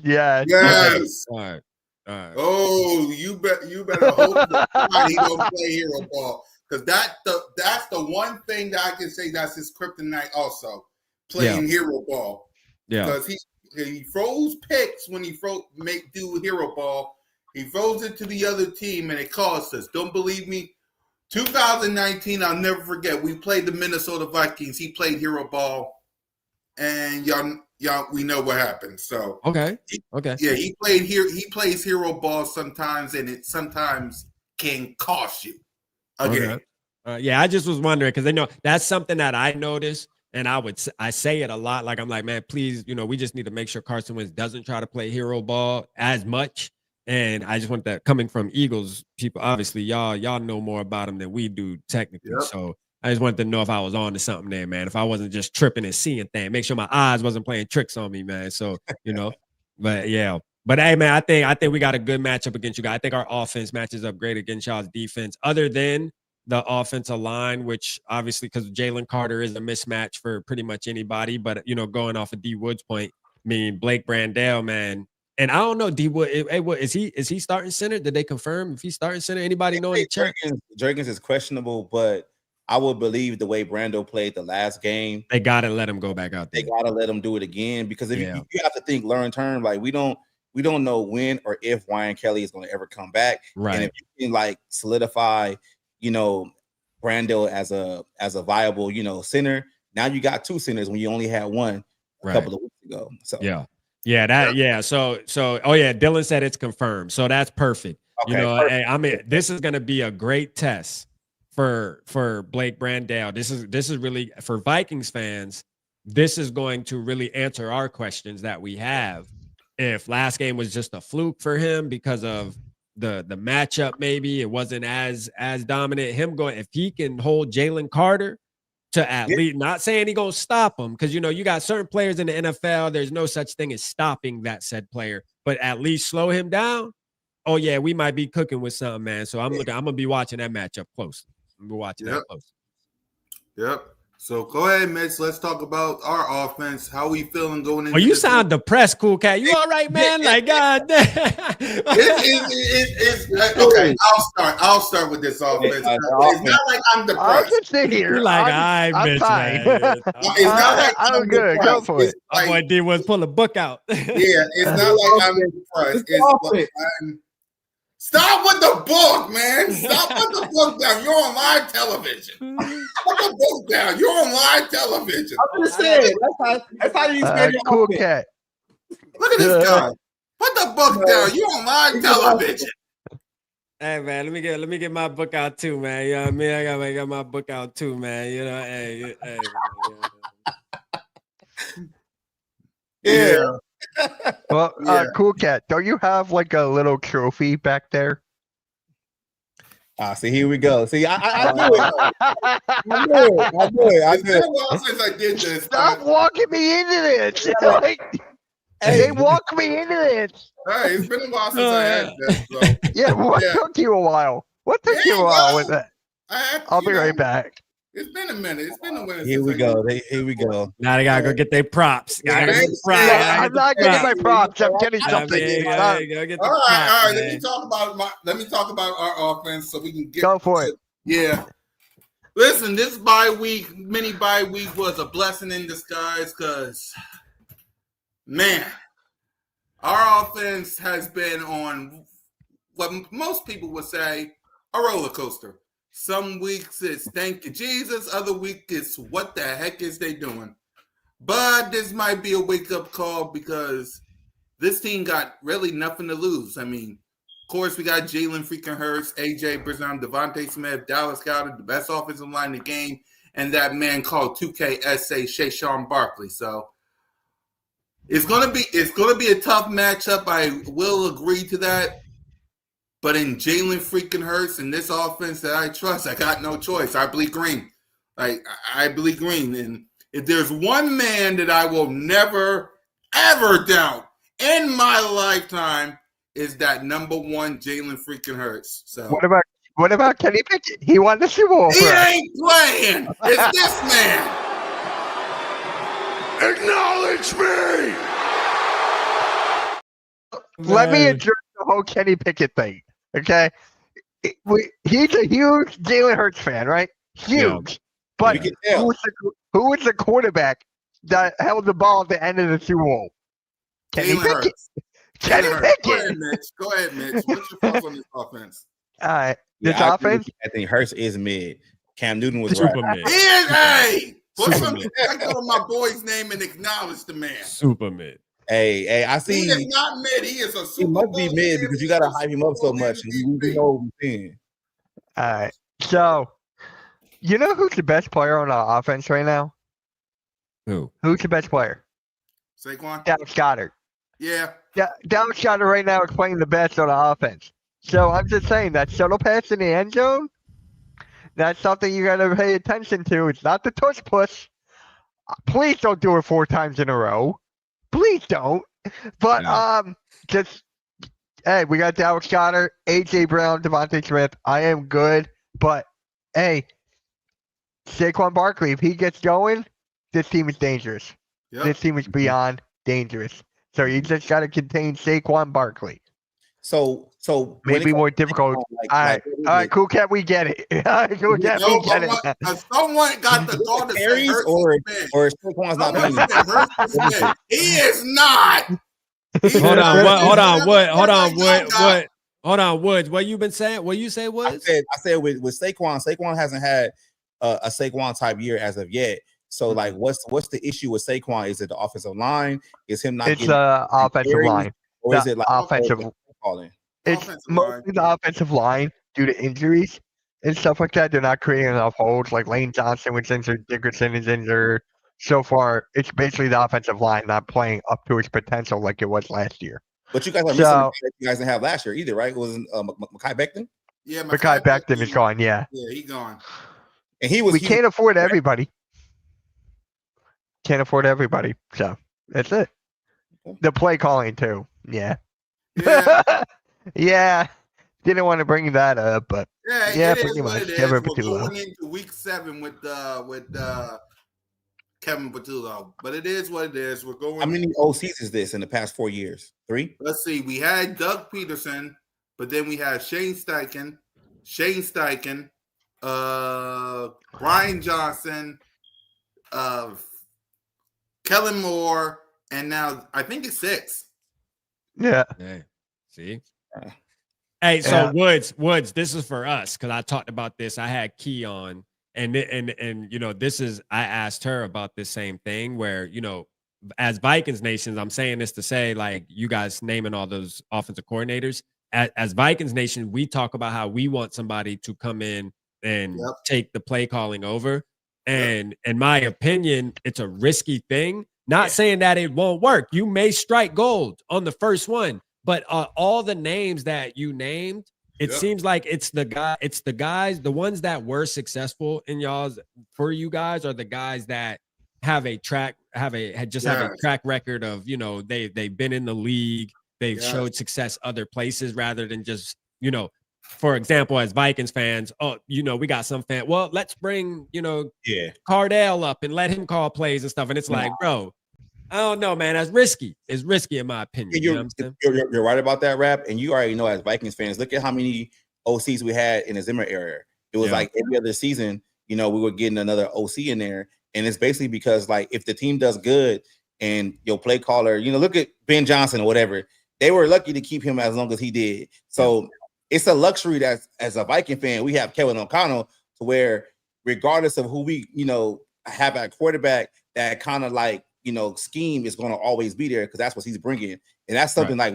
Yes. All right. Oh, you better hope that he don't play hero ball because that's the one thing that I can say that's his kryptonite. Also, playing hero ball. Yeah, because he throws picks when he do hero ball. He throws it to the other team and it costs us. Don't believe me? 2019, I'll never forget. We played the Minnesota Vikings. He played hero ball, and y'all, we know what happened. So okay. Yeah, he plays hero ball sometimes, and it sometimes can cost you again. Yeah, I just was wondering because that's something that I noticed, and I say it a lot. Like I'm like, man, please, we just need to make sure Carson Wentz doesn't try to play hero ball as much. And I just want that coming from Eagles people. Obviously, y'all know more about him than we do technically. Yep. So I just wanted to know if I was on to something there, man. If I wasn't just tripping and seeing things, make sure my eyes wasn't playing tricks on me, man. So, but yeah. But hey, man, I think we got a good matchup against you guys. I think our offense matches up great against y'all's defense, other than the offensive line, which obviously because Jalen Carter is a mismatch for pretty much anybody. But going off of D Wood's point, I mean Blake Brandell, man. And I don't know, D Wood, is he starting center? Did they confirm if he's starting center? Anybody know in the chat? Jenkins is questionable, but I would believe the way Brando played the last game. They gotta let him go back out there. They gotta let him do it again because if you have to think long term, like we don't know when or if Ryan Kelly is going to ever come back. Right. And if you can solidify, Brando as a viable, center, now you got two centers when you only had one a couple of weeks ago. So So Dylan said it's confirmed. So that's perfect. Okay, perfect. I mean, this is gonna be a great test for Blake Brandell. This is really for Vikings fans. This is going to really answer our questions that we have. If last game was just a fluke for him because of the matchup, maybe it wasn't as dominant. If he can hold Jalen Carter to at least, not saying he gonna stop him, because you got certain players in the NFL. There's no such thing as stopping that said player, but at least slow him down. Oh yeah, we might be cooking with something, man. So I'm gonna be watching that matchup closely. I'm gonna be watching that closely. Yep. So go ahead, Mitch. Let's talk about our offense. How we feeling going into? Oh, you sound depressed, Cool Cat. You all right, man? Like God damn. Okay, I'll start with this offense. It's not like I'm depressed. I'll just sit here. You're like, I'm fine. It's not like I'm good. Go for it. My boy D was pull a book out. It's not like I'm depressed. It's like Stop with the book, man. Stop with the book down. You're on live television. Put the book down. You're on live television. I'm just saying. That's how you spend your Cool offense. cat. Look at this guy. Put the book down. You're on live television. Hey man, let me get my book out too, man. You know what I mean? I gotta get my book out too, man. You know, hey, man, Yeah. Well, Yeah. Cool cat. Don't you have like a little trophy back there? See, here we go. See, I knew it. I knew it. It's been a while since I did this. Stop walking me into this. Like, they walk me into this. Hey, it's been a while since I had this. So. Yeah, what took you a while? What took you a while with that? I'll be right back. It's been a minute. It's been a minute. Here we go. Here we go. now they gotta go get their props. Yeah, I'm not getting my props. I'm getting something. All right. Let me talk about our offense so we can get go for it. Yeah. Listen, this mini bye week was a blessing in disguise because, man, our offense has been on what most people would say a roller coaster. Some weeks it's thank you, Jesus. Other weeks it's what the heck is they doing? But this might be a wake-up call because this team got really nothing to lose. I mean, of course, we got Jalen freaking Hurts, AJ Brown, Devontae Smith, Dallas Goedert, the best offensive line in the game, and that man called 2KSA Shayshawn Barkley. So it's gonna be a tough matchup. I will agree to that. But in Jalen freaking Hurts and this offense that I trust, I got no choice. I bleed green. I bleed green. And if there's one man that I will never, ever doubt in my lifetime is that number one Jalen freaking Hurts. So what about Kenny Pickett? He won the Super Bowl. He ain't playing. It's this man. Acknowledge me. Let me address the whole Kenny Pickett thing. Okay, he's a huge Jalen Hurts fan, right? Huge. Yeah. But who was the quarterback that held the ball at the end of the Super Bowl? Kenny Pickett. Kenny Pickett. Go ahead, Mitch. What's your thoughts on this offense? All right. This offense? I think Hurts is mid. Cam Newton was super right. mid. He is, hey! Put some respect on my boy's name and acknowledge the man. Super mid. Hey, I see. He is not mid. He is a Super Bowl. He must be mid because you got to hype him up so much. And we know what we're seeing. All right. So, you know who's the best player on our offense right now? Who? Who's the best player? Saquon? Dallas Goedert. Yeah. Dallas Goedert right now is playing the best on the offense. So, I'm just saying that shuttle pass in the end zone, that's something you got to pay attention to. It's not the tush push. Please don't do it 4 times in a row. Please don't. But hey, we got Dallas Goedert, AJ Brown, Devontae Smith. I am good, but hey, Saquon Barkley, if he gets going, this team is dangerous. Yep. This team is beyond dangerous. So you just got to contain Saquon Barkley. So maybe more difficult. All right, Cool Cat, we get it. Cool Cat, we get it. Someone got the thought to say or Saquon's not playing. He is not. Hold on, Woods. What you been saying? What you say, Woods? I said with Saquon hasn't had a Saquon type year as of yet. So like, what's the issue with Saquon? Is it the offensive line? Is him not? It's the offensive line. Or is it like offensive? It's mostly the offensive line due to injuries and stuff like that. They're not creating enough holes. Like Lane Johnson was injured, Dickerson is injured. So far, it's basically the offensive line not playing up to its potential like it was last year. But you guys are missing that you guys didn't have last year either, right? It wasn't Mekhi Becton? Yeah, Mekhi Becton is gone. Yeah, he's gone. And he was. We can't afford everybody. Can't afford everybody. So that's it. The play calling too. Yeah. Yeah. Didn't want to bring that up, but yeah, pretty much. We're going into week 7 with Kevin Patullo, but it is what it is. We're going. How many OCs is this in the past 4 years? 3? Let's see. We had Doug Peterson, but then we had Shane Steichen, Brian Johnson, Kellen Moore, and now I think it's 6. Yeah. Hey, see. Hey, so Woods, this is for us because I talked about this. I had Key on, and you know, this is I asked her about this same thing where, you know, as Vikings nations, I'm saying this to say, like, you guys naming all those offensive coordinators. As Vikings nation, we talk about how we want somebody to come in and take the play calling over. And in my opinion, it's a risky thing. Not saying that it won't work. You may strike gold on the first one. But all the names that you named, it seems like it's the guys, the ones that were successful in for you guys are the guys that have a track record of, you know, they've been in the league, they've showed success other places rather than just, you know, for example, as Vikings fans, oh, you know, we got some fan. Well, let's bring, you know, Cardell up and let him call plays and stuff. And it's like, bro, I don't know, man. That's risky. It's risky in my opinion. You're right about that, Rap. And you already know, as Vikings fans, look at how many OCs we had in the Zimmer era. It was like every other season, you know, we were getting another OC in there. And it's basically because, like, if the team does good and your play caller, you know, look at Ben Johnson or whatever, they were lucky to keep him as long as he did. So it's a luxury that, as a Viking fan, we have Kevin O'Connell, to where regardless of who we, you know, have at quarterback, that kind of like, you know, scheme is going to always be there because that's what he's bringing. And that's something like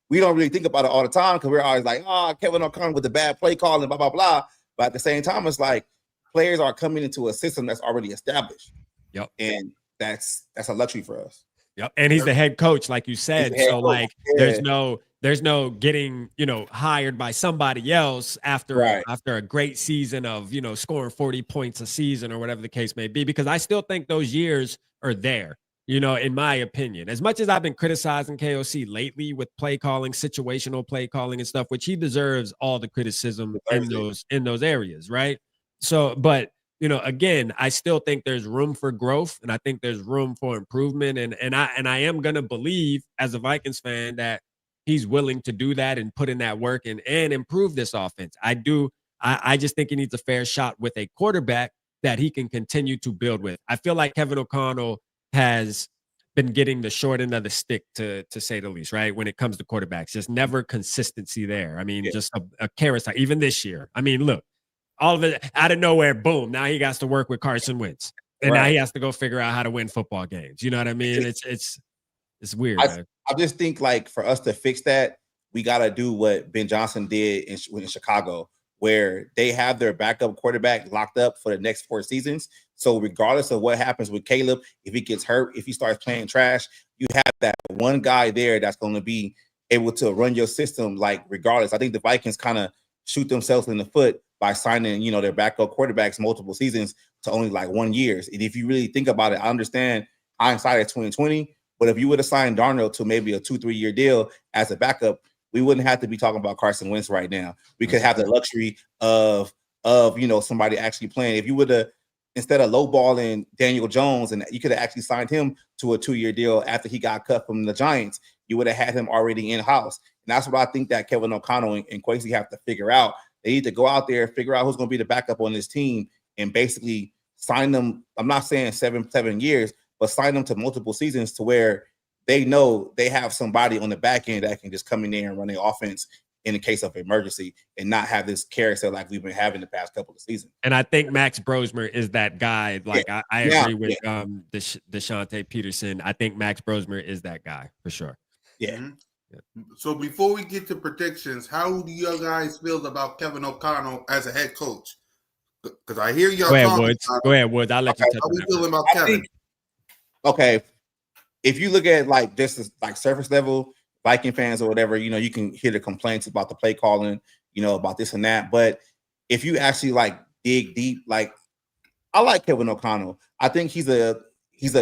we don't really think about it all the time because we're always like, oh, Kevin O'Connell with the bad play calling, blah, blah, blah. But at the same time, it's like players are coming into a system that's already established. Yep. And that's a luxury for us. Yep. And he's the head coach, like you said. So like there's no getting, you know, hired by somebody else after a great season of, you know, scoring 40 points a season or whatever the case may be, because I still think those years are there. You know, in my opinion, as much as I've been criticizing KOC lately with play calling, situational play calling and stuff, which he deserves all the criticism in those areas, right? So, but you know, again, I still think there's room for growth, and I think there's room for improvement, and I am gonna believe as a Vikings fan that he's willing to do that and put in that work and improve this offense. I do. I just think he needs a fair shot with a quarterback that he can continue to build with. I feel like Kevin O'Connell has been getting the short end of the stick, to say the least, right? When it comes to quarterbacks, just never consistency there. I mean, just a carousel. Even this year, I mean, look, all of it out of nowhere, boom. Now he has to work with Carson Wentz, and now he has to go figure out how to win football games. You know what I mean? It's weird. I just think, like, for us to fix that, we got to do what Ben Johnson did in Chicago, where they have their backup quarterback locked up for the next 4 seasons. So regardless of what happens with Caleb, if he gets hurt, if he starts playing trash, you have that one guy there that's going to be able to run your system, like, regardless. I think the Vikings kind of shoot themselves in the foot by signing, you know, their backup quarterbacks multiple seasons to only like 1 year. And if you really think about it, I understand hindsight at 2020, but if you would have signed Darnold to maybe a 2-3 year deal as a backup, we wouldn't have to be talking about Carson Wentz right now. We could have the luxury of you know, somebody actually playing. If you would have, instead of lowballing Daniel Jones, and you could have actually signed him to a 2-year deal after he got cut from the Giants, you would have had him already in-house. And that's what I think that Kevin O'Connell and Kwesi have to figure out. They need to go out there, figure out who's going to be the backup on this team, and basically sign them. I'm not saying 7 years, but sign them to multiple seasons to where they know they have somebody on the back end that can just come in there and run the offense in the case of emergency and not have this character like we've been having the past couple of seasons. And I think Max Brosmer is that guy. Like, I agree with DeShante Peterson. I think Max Brosmer is that guy for sure. Yeah. So before we get to predictions, how do you guys feel about Kevin O'Connell as a head coach? Because I hear y'all talking. Go ahead, Woods. I'll let you touch on that. How we feeling about Kevin? Okay. If you look at, like, just like surface level Viking fans or whatever, you know, you can hear the complaints about the play calling, you know, about this and that. But if you actually, like, dig deep, like, I like Kevin O'Connell. I think he's a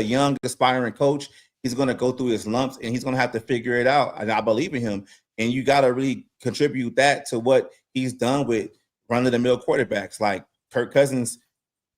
young, aspiring coach. He's going to go through his lumps and he's going to have to figure it out. And I believe in him. And you got to really contribute that to what he's done with run-of-the-mill quarterbacks. Like, Kirk Cousins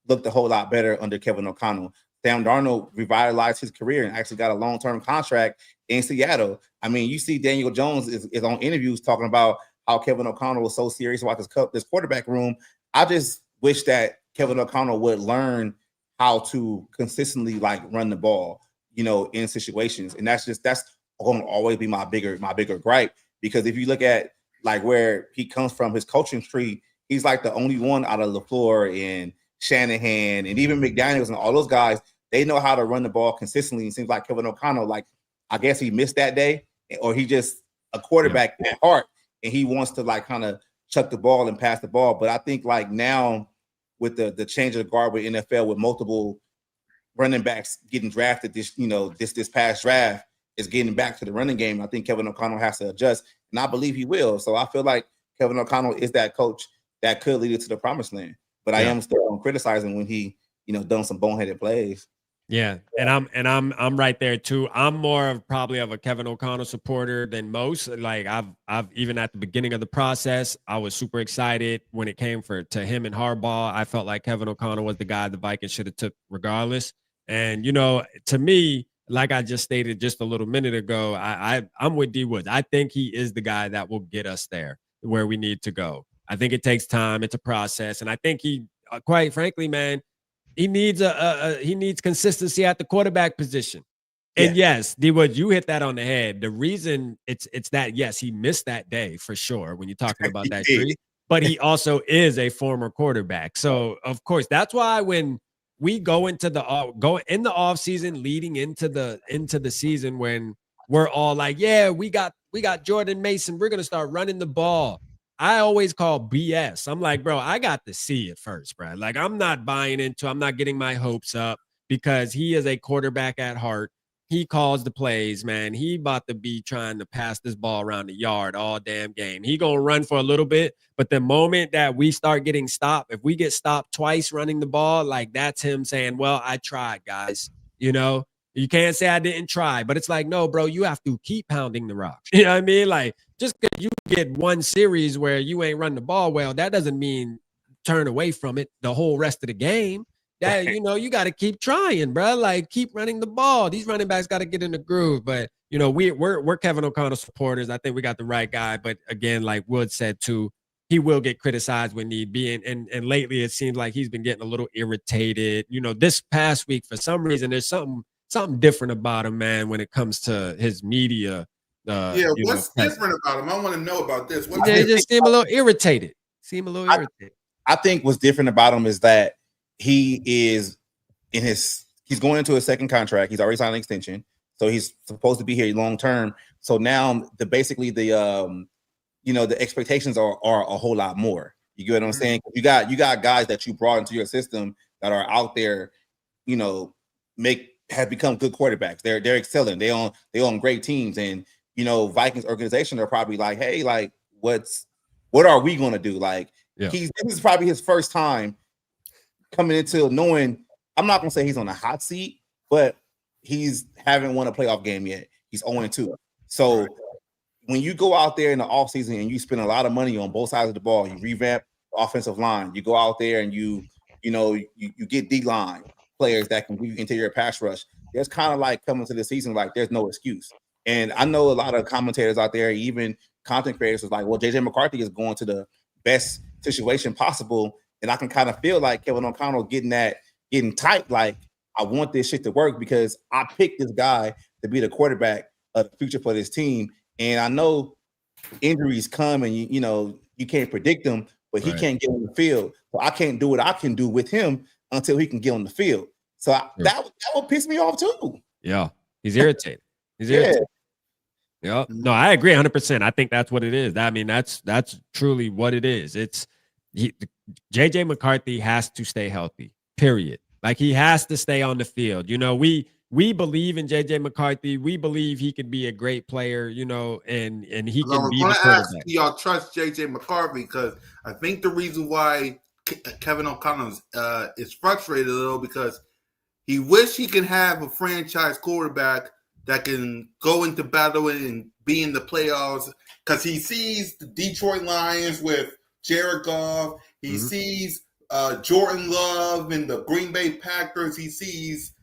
looked a whole lot better under Kevin O'Connell. Sam Darnold revitalized his career and actually got a long-term contract in Seattle. I mean, you see Daniel Jones is on interviews talking about how Kevin O'Connell was so serious about this quarterback room. I just wish that Kevin O'Connell would learn how to consistently, like, run the ball, you know, in situations. And that's going to always be my bigger gripe. Because if you look at, like where he comes from, his coaching tree, he's like the only one out of LaFleur and Shanahan and even McDaniels and all those guys. They know how to run the ball consistently. It seems like Kevin O'Connell, like I guess he missed that day, or he just a quarterback at heart, and he wants to like kind of chuck the ball and pass the ball. But I think like now with the change of the guard with NFL, with multiple running backs getting drafted this past draft, is getting back to the running game. I think Kevin O'Connell has to adjust, and I believe he will. So I feel like Kevin O'Connell is that coach that could lead it to the promised land. But I am still criticizing when he, done some boneheaded plays. Yeah, and I'm right there too. I'm more of probably of a Kevin O'Connell supporter than most. Like I've even at the beginning of the process, I was super excited when it came to him and Harbaugh. I felt like Kevin O'Connell was the guy the Vikings should have took regardless. And to me, like I just stated just a little minute ago, I'm with D Woods. I think he is the guy that will get us there where we need to go. I think it takes time. It's a process, and I think he, quite frankly, man. He needs he needs consistency at the quarterback position. And yes, D-Wood, you hit that on the head. The reason it's that, yes, he missed that day for sure when you're talking about that tree, but he also is a former quarterback. So of course, that's why when we go into the off season, leading into the season, when we're all like, yeah, we got Jordan Mason, we're gonna start running the ball. I always call BS. I'm like, bro, I got to see it first, bro. Like, I'm not getting my hopes up, because he is a quarterback at heart. He calls the plays, man. He about to be trying to pass this ball around the yard all damn game. He gonna run for a little bit, but the moment that we start getting stopped, if we get stopped twice running the ball, like that's him saying, well, I tried, guys. You can't say I didn't try, but it's like, no, bro, you have to keep pounding the rock. You know what I mean? Like, just because you get one series where you ain't run the ball well, that doesn't mean turn away from it the whole rest of the game. That you got to keep trying, bro. Like, keep running the ball. These running backs got to get in the groove. But we're Kevin O'Connell supporters. I think we got the right guy. But again, like Wood said too, he will get criticized when need be. And lately, it seems like he's been getting a little irritated. This past week, for some reason, there's something different about him, man, when it comes to his media. What's different about him? I want to know about this. They just seem a little irritated. I think what's different about him is that he is he's going into a second contract. He's already signed an extension, so he's supposed to be here long term. So now the expectations are a whole lot more. You get what I'm saying? You got guys that you brought into your system that are out there, have become good quarterbacks. They're excelling. They on great teams, and Vikings organization are probably like, hey, like what are we gonna do? Like this is probably his first time coming into knowing. I'm not gonna say he's on a hot seat, but he's haven't won a playoff game yet. He's 0-2. So when you go out there in the offseason and you spend a lot of money on both sides of the ball, you revamp the offensive line, you go out there and you get D-line players that can give you interior pass rush. There's kind of like coming to the season like there's no excuse. And I know a lot of commentators out there, even content creators, was like, well, JJ McCarthy is going to the best situation possible. And I can kind of feel like Kevin O'Connell getting tight. Like, I want this shit to work because I picked this guy to be the quarterback of the future for this team. And I know injuries come and you can't predict them, but he can't get on the field. So I can't do what I can do with him until he can get on the field. So that would piss me off too. Yeah, he's irritated. Yeah. No, I agree 100%. I think that's what it is. I mean, that's truly what it is. JJ McCarthy has to stay healthy. Period. Like, he has to stay on the field. We believe in JJ McCarthy. We believe he could be a great player, and he can be the quarterback. Do y'all trust JJ McCarthy? Because I think the reason why Kevin O'Connell is frustrated a little, because he wish he could have a franchise quarterback that can go into battle and be in the playoffs, because he sees the Detroit Lions with Jared Goff. He sees Jordan Love and the Green Bay Packers. He sees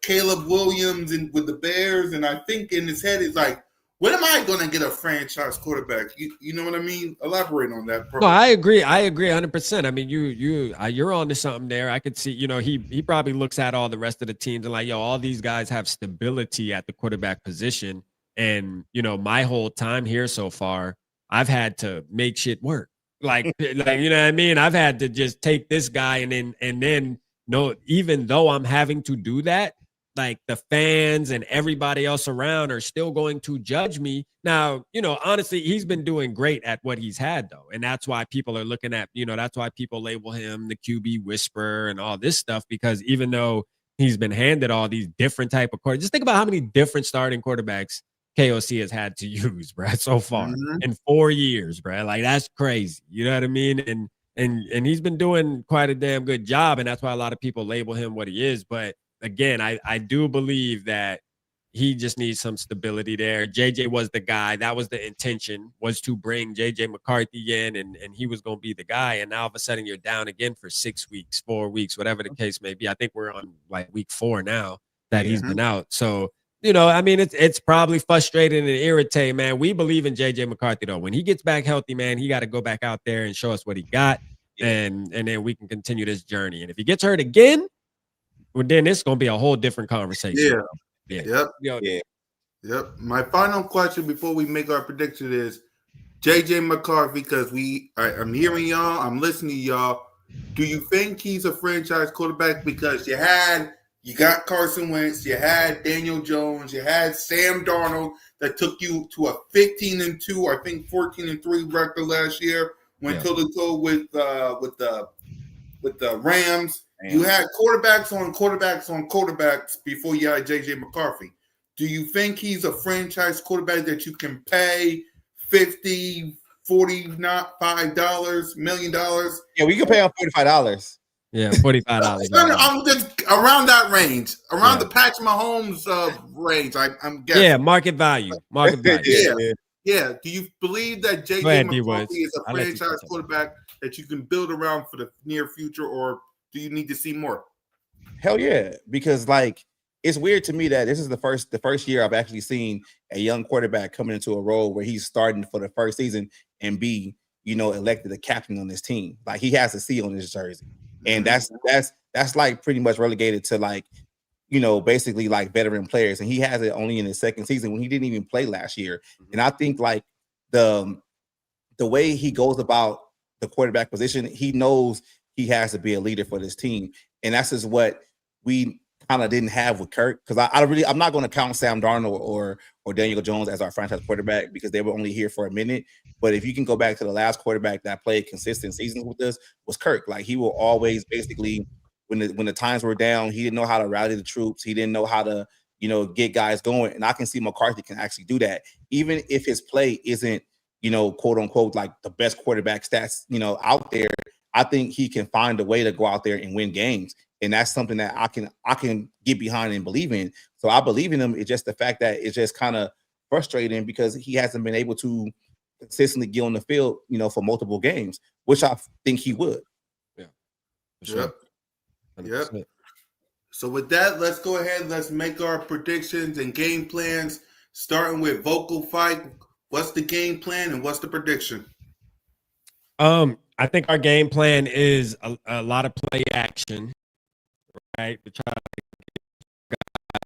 Caleb Williams with the Bears. And I think in his head, he's like, when am I going to get a franchise quarterback? You know what I mean? Elaborate on that. No, I agree 100%. I mean, you're on to something there. I could see, he probably looks at all the rest of the teams and like, all these guys have stability at the quarterback position. And, my whole time here so far, I've had to make shit work. Like you know what I mean? I've had to just take this guy and then no, even though I'm having to do that, like the fans and everybody else around are still going to judge me. Now, you know, honestly, he's been doing great at what he's had though. And that's why people are looking at, you know, that's why people label him the QB whisperer and all this stuff, because even though he's been handed all these different type of quarterbacks, just think about how many different starting quarterbacks KOC has had to use, bro, so far in 4 years, bro. Like that's crazy. You know what I mean? And he's been doing quite a damn good job, and that's why a lot of people label him what he is. But again, I do believe that he just needs some stability there. JJ was the guy. That was the intention, was to bring JJ McCarthy in, and he was going to be the guy. And now all of a sudden you're down again for 6 weeks, 4 weeks, whatever the case may be. I think we're on like week 4 now that he's been out. So, you know, I mean, it's probably frustrating and irritating, man. We believe in JJ McCarthy, though. When he gets back healthy, man, he got to go back out there and show us what he got. And then we can continue this journey. And if he gets hurt again, well, then it's going to be a whole different conversation. Yep. My final question before we make our prediction is JJ McCarthy, because I'm hearing y'all, I'm listening to y'all. Do you think he's a franchise quarterback? Because you got Carson Wentz, you had Daniel Jones, you had Sam Darnold that took you to a 15-2, I think 14-3 record last year, went toe to toe with the Rams. You had quarterbacks on quarterbacks before you had JJ McCarthy. Do you think he's a franchise quarterback that you can pay $50, $40, not $5 million? Yeah, we can pay him $45. Yeah, $45. I'm just around that range, around the Patrick Mahomes range. I'm guessing. Yeah, market value. Yeah. Do you believe that JJ McCarthy is a franchise quarterback that you can build around for the near future, or do you need to see more? Hell yeah, because like it's weird to me that this is the first year I've actually seen a young quarterback coming into a role where he's starting for the first season and be, you know, elected a captain on this team. Like he has a C on his jersey. And that's like pretty much relegated to like, you know, basically like veteran players. And he has it only in his second season when he didn't even play last year. And I think like the way he goes about the quarterback position, he knows he has to be a leader for this team. And that's just what we kind of didn't have with Kirk. Because I'm not going to count Sam Darnold or Daniel Jones as our franchise quarterback because they were only here for a minute. But if you can go back to the last quarterback that played consistent seasons with us was Kirk. Like he will always basically, when the times were down, he didn't know how to rally the troops. He didn't know how to, you know, get guys going. And I can see McCarthy can actually do that. Even if his play isn't, you know, quote unquote, like the best quarterback stats, you know, out there, I think he can find a way to go out there and win games. And that's something that I can get behind and believe in. So I believe in him. It's just the fact that it's just kind of frustrating because he hasn't been able to consistently get on the field, you know, for multiple games, which I think he would. Yeah. Sure. Yep. So with that, let's go ahead. Let's make our predictions and game plans, starting with Vocal Fight. What's the game plan and what's the prediction? I think our game plan is a lot of play action, right? To try to get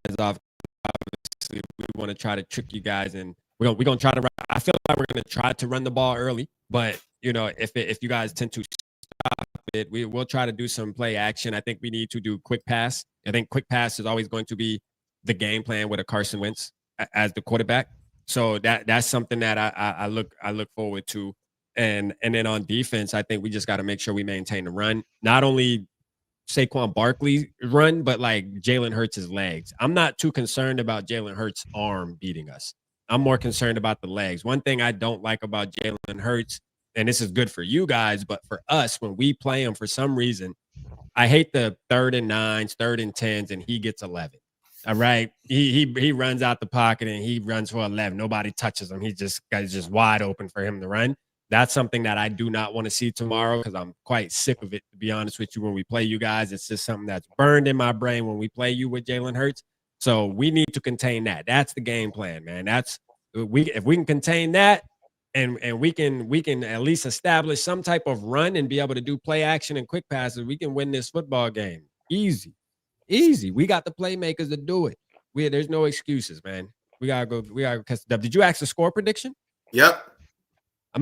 guys off. Obviously, we want to try to trick you guys, and we're gonna try to run. I feel like we're gonna try to run the ball early, but you know, if you guys tend to stop it, we'll try to do some play action. I think we need to do quick pass. I think quick pass is always going to be the game plan with a Carson Wentz as the quarterback. So that's something that I look forward to. And then on defense, I think we just got to make sure we maintain the run. Not only Saquon Barkley run, but like Jalen Hurts' legs. I'm not too concerned about Jalen Hurts' arm beating us. I'm more concerned about the legs. One thing I don't like about Jalen Hurts, and this is good for you guys, but for us, when we play him, for some reason, I hate the 3rd and 9s, 3rd and 10s, and he gets 11. All right. He runs out the pocket and he runs for 11. Nobody touches him. He's just wide open for him to run. That's something that I do not want to see tomorrow because I'm quite sick of it, to be honest with you. When we play you guys, it's just something that's burned in my brain when we play you with Jalen Hurts. So we need to contain that. That's the game plan, man. If we can contain that and we can at least establish some type of run and be able to do play action and quick passes, we can win this football game. Easy. We got the playmakers to do it. There's no excuses, man. We gotta go catch the dub. Did you ask the score prediction? Yep.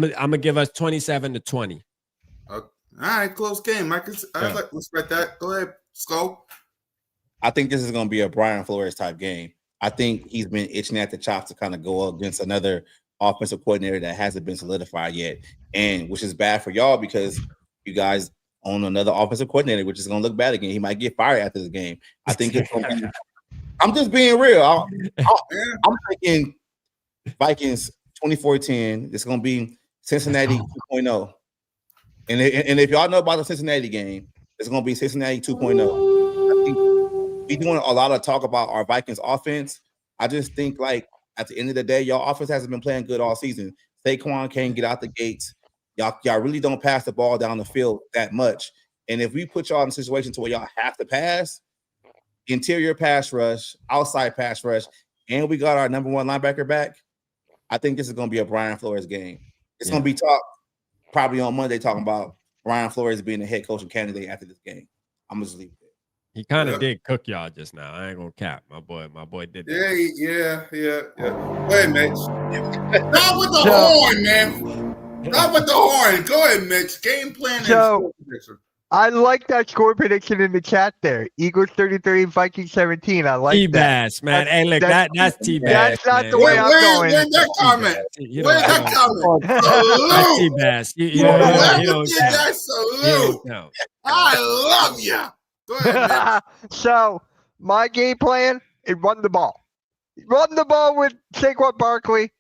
I'm gonna give us 27-20. All right, close game. I respect that. Go ahead, Skull. I think this is going to be a Brian Flores type game. I think he's been itching at the chops to kind of go up against another offensive coordinator that hasn't been solidified yet, and which is bad for y'all because you guys own another offensive coordinator, which is going to look bad again. He might get fired after this game. I think it's going to be. I'm just being real. I'm thinking Vikings 24-10. It's going to be Cincinnati 2.0. And if y'all know about the Cincinnati game, it's going to be Cincinnati 2.0. I think we're doing a lot of talk about our Vikings offense. I just think, like, at the end of the day, y'all offense hasn't been playing good all season. Saquon can't get out the gates. Y'all really don't pass the ball down the field that much. And if we put y'all in a situation to where y'all have to pass, interior pass rush, outside pass rush, and we got our number one linebacker back, I think this is going to be a Brian Flores game. It's going to be talk probably on Monday talking about Brian Flores being the head coaching candidate after this game. I'm just leave it there. He kind of did cook y'all just now. I ain't gonna cap. My boy did that. Yeah. Go ahead, Mitch. Not with the horn, man. Not with the horn. Go ahead, Mitch. Game plan and score prediction. I like that score prediction in the chat there. Eagles 33, Vikings 17. I like T-Bass, that. man. Hey, look, that's T-Bass. That's not the way I'm going. Where's that comment? Where's that comment? That's T-Bass. You don't count. I love you. Go ahead, So, my game plan is run the ball. Run the ball with Saquon Barkley.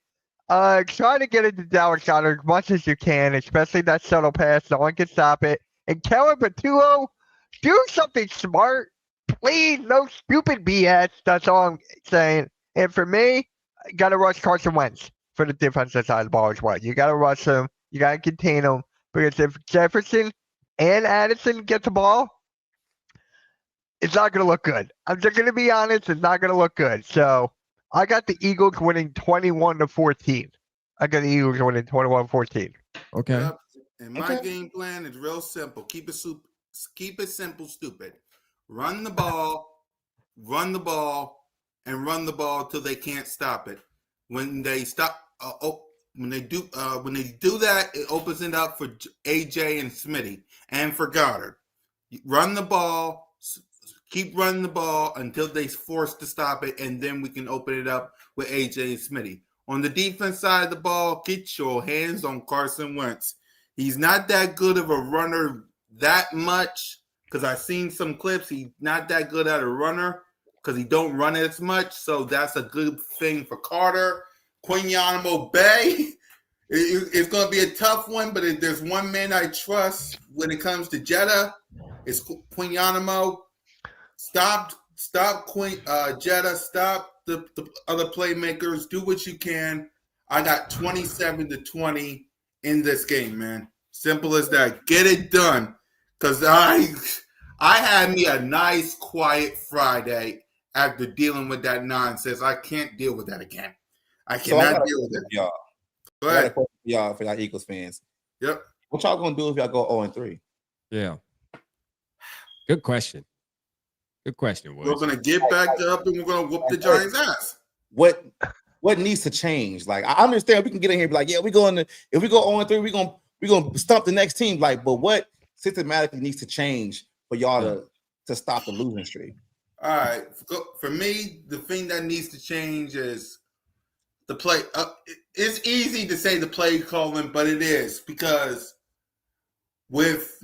Try to get it to Dallas Goedert as much as you can, especially that shuttle pass. No one can stop it. And Kellen Patuo, do something smart. Please, no stupid BS. That's all I'm saying. And for me, got to rush Carson Wentz for the defensive side of the ball as well. You got to rush him. You got to contain him. Because if Jefferson and Addison get the ball, it's not going to look good. I'm just going to be honest. It's not going to look good. So I got the Eagles winning 21-14. I got the Eagles winning 21-14. Okay. Yep. And my game plan is real simple. Keep it simple, stupid. Run the ball, and run the ball till they can't stop it. When they stop, when they do that, it opens it up for AJ and Smitty and for Goddard. Run the ball. Keep running the ball until they're forced to stop it, and then we can open it up with AJ and Smitty. On the defense side of the ball, get your hands on Carson Wentz. He's not that good of a runner that much because I've seen some clips. He's not that good at a runner because he don't run as much, so that's a good thing for Carter. Quinyanamo Bay, it's going to be a tough one, but if there's one man I trust when it comes to Jetta, it's Quinyanamo. Stop Jetta. Stop the other playmakers. Do what you can. I got 27-20 in this game, man. Simple as that. Get it done. Because I had me a nice, quiet Friday after dealing with that nonsense. I can't deal with that again. I cannot deal with it. Y'all. Go ahead. For y'all Eagles fans. Yep. What y'all gonna do if y'all go 0-3? Yeah. Good question. Good question, Woods. We're gonna get back up and we're gonna whoop the Giants' ass. What needs to change? Like, I understand we can get in here and be like, yeah, if we go 0-3, we're gonna stump the next team. Like, but what systematically needs to change for y'all to stop the losing streak? All right. For me, the thing that needs to change is the play. It's easy to say the play calling, but it is because with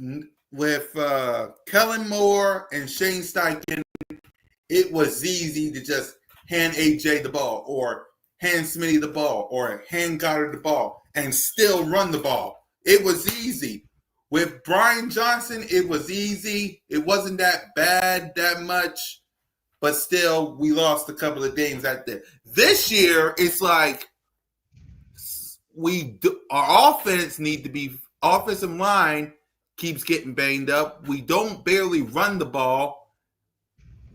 Kellen Moore and Shane Steichen, it was easy to just hand AJ the ball or hand Smitty the ball or hand Goddard the ball and still run the ball. It was easy. With Brian Johnson, it was easy. It wasn't that bad that much, but still we lost a couple of games out there. This year, it's like our offensive line keeps getting banged up. We don't barely run the ball,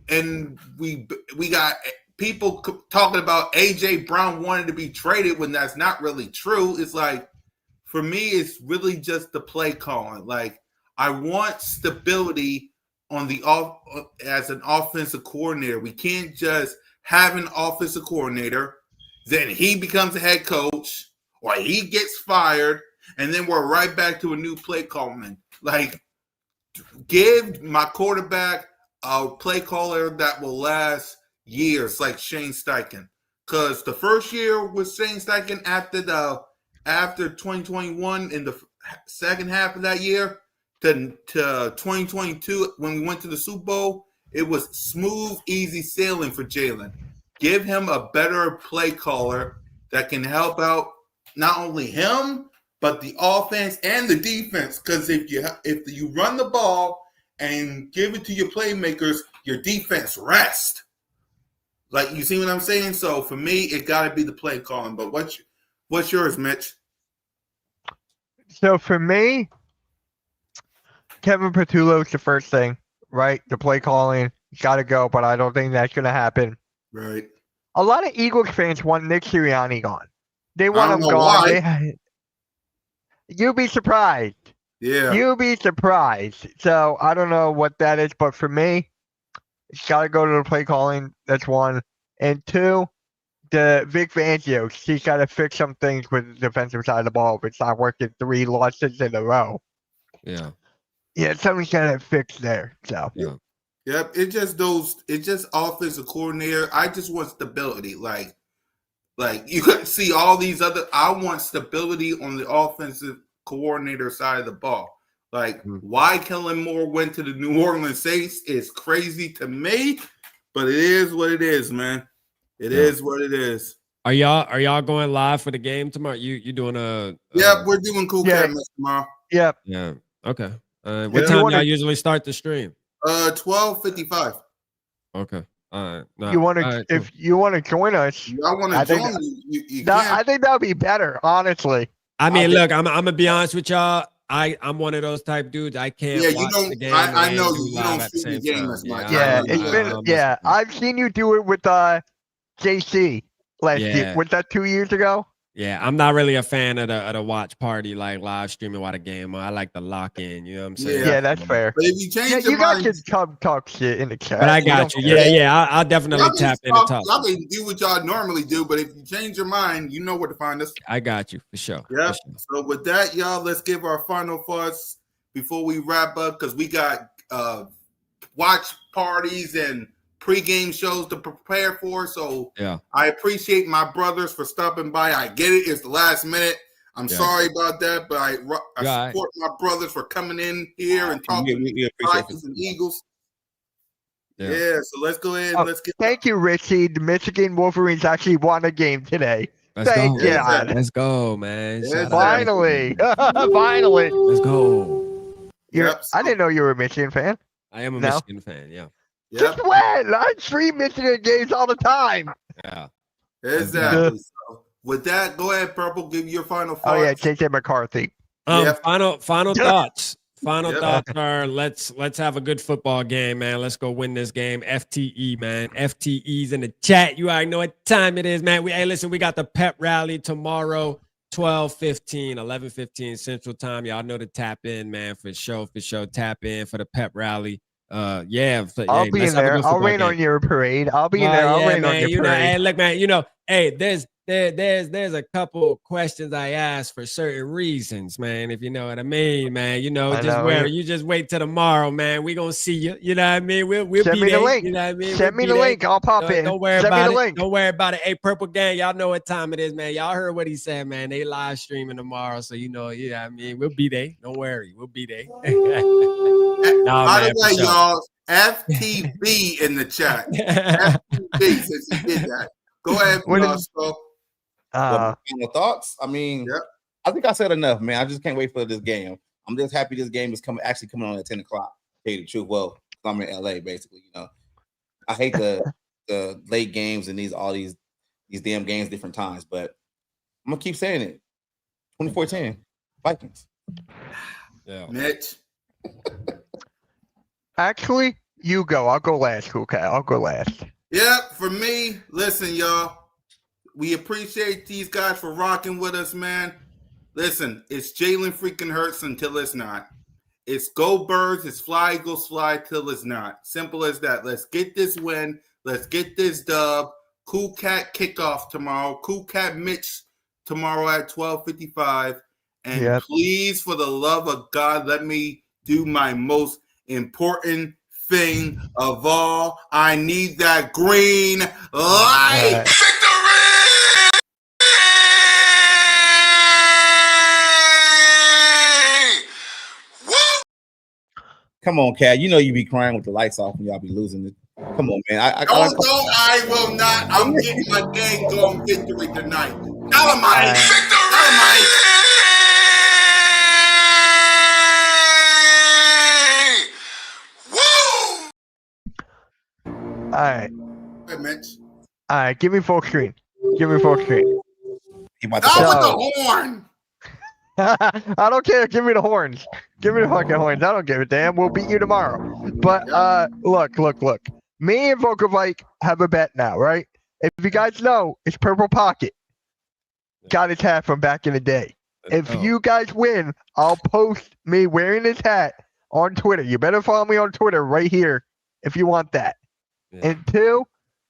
and we got people talking about AJ Brown wanting to be traded when that's not really true. It's like, for me, it's really just the play calling. Like, I want stability on the as an offensive coordinator. We can't just have an offensive coordinator, then he becomes a head coach, or he gets fired, and then we're right back to a new play calling. Like, give my quarterback a play caller that will last years, like Shane Steichen. Because the first year with Shane Steichen after 2021 in the second half of that year to 2022 when we went to the Super Bowl, it was smooth, easy sailing for Jalen. Give him a better play caller that can help out not only him but the offense and the defense. Because if you run the ball and give it to your playmakers, your defense rest. Like, you see what I'm saying? So for me, it got to be the play calling. But what's yours, Mitch? So for me, Kevin Petullo's the first thing, right? The play calling got to go, but I don't think that's going to happen. Right. A lot of Eagles fans want Nick Sirianni gone. They want him gone. Why. You'd be surprised. Yeah. You'd be surprised. So I don't know what that is, but for me, it's got to go to the play calling. That's one. And two, the Vic Fangio. He's got to fix some things with the defensive side of the ball. If it's not working 3 losses in a row. Yeah. Yeah, something's got to fix there. So. Yeah. Yep. It's just offensive coordinator. I just want stability. Like you could see all these other. I want stability on the offensive coordinator side of the ball. Like, why Kellen Moore went to the New Orleans Saints is crazy to me, but it is what it is, man. It is what it is. Are y'all going live for the game tomorrow? You doing a? Yep, we're doing Cool Cat tomorrow. Yep. Yeah. Okay. What time y'all usually start the stream? 12:55. Okay. All right. No, You want to right, if you want to join us? I want to join you. I think that would be better, honestly. I mean, look, I'm gonna be honest with y'all. I'm one of those type dudes. I can't. Yeah, watch you don't. The game I know and you don't live at see the game time. as much. Yeah, it's been. Yeah, I've seen you do it with JC last year. Was that 2 years ago? Yeah, I'm not really a fan of the watch party, like live streaming while the game. I like the lock in. You know what I'm saying? Yeah, that's fair. But if you change your you mind, guys can talk shit in the chat. But I got you. Yeah. I'll definitely tap in and talk. Y'all can do what y'all normally do, but if you change your mind, you know where to find us. I got you for sure. Yeah. For sure. So with that, y'all, let's give our final thoughts before we wrap up, because we got watch parties and pregame shows to prepare for. So yeah, I appreciate my brothers for stopping by. I get it; it's the last minute. I'm sorry about that, but I support my brothers for coming in here and talking Vikings and Eagles. Yeah, so let's go ahead and let's get. Thank you, Richie. The Michigan Wolverines actually won a game today. Thank you. Let's go, man. Finally. Finally. Let's go. I didn't know you were a Michigan fan. I am a Michigan fan, yeah. Since when? I stream Michigan games all the time. Yeah. Exactly. So with that, go ahead, Purple. Give your final thoughts. Oh, yeah, JJ McCarthy. Final thoughts. Final thoughts are let's have a good football game, man. Let's go win this game. FTE, man. FTE's in the chat. You already know what time it is, man. Listen, we got the pep rally tomorrow, 12:15, 11:15 Central Time. Y'all know to tap in, man, for sure. Tap in for the pep rally. I'll be in there. I'll rain on your parade. I'll be in there. I'll rain on your parade. Hey, look, man, there's a couple questions I ask for certain reasons, man. If you know what I mean, man. You just wait till tomorrow, man. We gonna see you. You know what I mean? We'll send me the link. You know what I mean? Send me the link. I'll pop in. Don't worry about it. Don't worry about it. Hey, Purple Gang, y'all know what time it is, man. Y'all heard what he said, man. They live streaming tomorrow, so you know what I mean. We'll be there. Don't worry, we'll be there. By the way, y'all, FTB in the chat. FTB since he did that. Go ahead, final thoughts. I mean, I think I said enough, man. I just can't wait for this game. I'm just happy this game is coming on at 10 o'clock. To tell you the truth, well, I'm in LA, basically. You know, I hate the late games and all these damn games different times, but I'm gonna keep saying it. 24-10 Vikings. Yeah, Mitch. Actually, you go. I'll go last, cool cat. I'll go last. Yeah, for me, listen, y'all. We appreciate these guys for rocking with us, man. Listen, it's Jalen freaking Hurts until it's not. It's go Birds, it's fly Eagles fly till it's not. Simple as that. Let's get this win. Let's get this dub. Cool Cat kickoff tomorrow. Cool Cat Mitch tomorrow at 12:55. And please, for the love of God, let me do my most important thing of all. I need that green light. Victory! Woo! Come on, Cat. You know you be crying with the lights off when y'all be losing it. Come on, man. I will not. I'm getting my dang gone victory tonight. Dynamite. Victory! Dynamite. Woo! All right. Hey, Mitch. All right. Give me full screen. Give me full screen. Not with the horn. I don't care. Give me the horns. Give me the fucking horns. I don't give a damn. We'll beat you tomorrow. But look. Me and Volkovike have a bet now, right? If you guys know, it's Purple Pocket. Got his hat from back in the day. If you guys win, I'll post me wearing his hat on Twitter. You better follow me on Twitter right here if you want that. Yeah. And 2,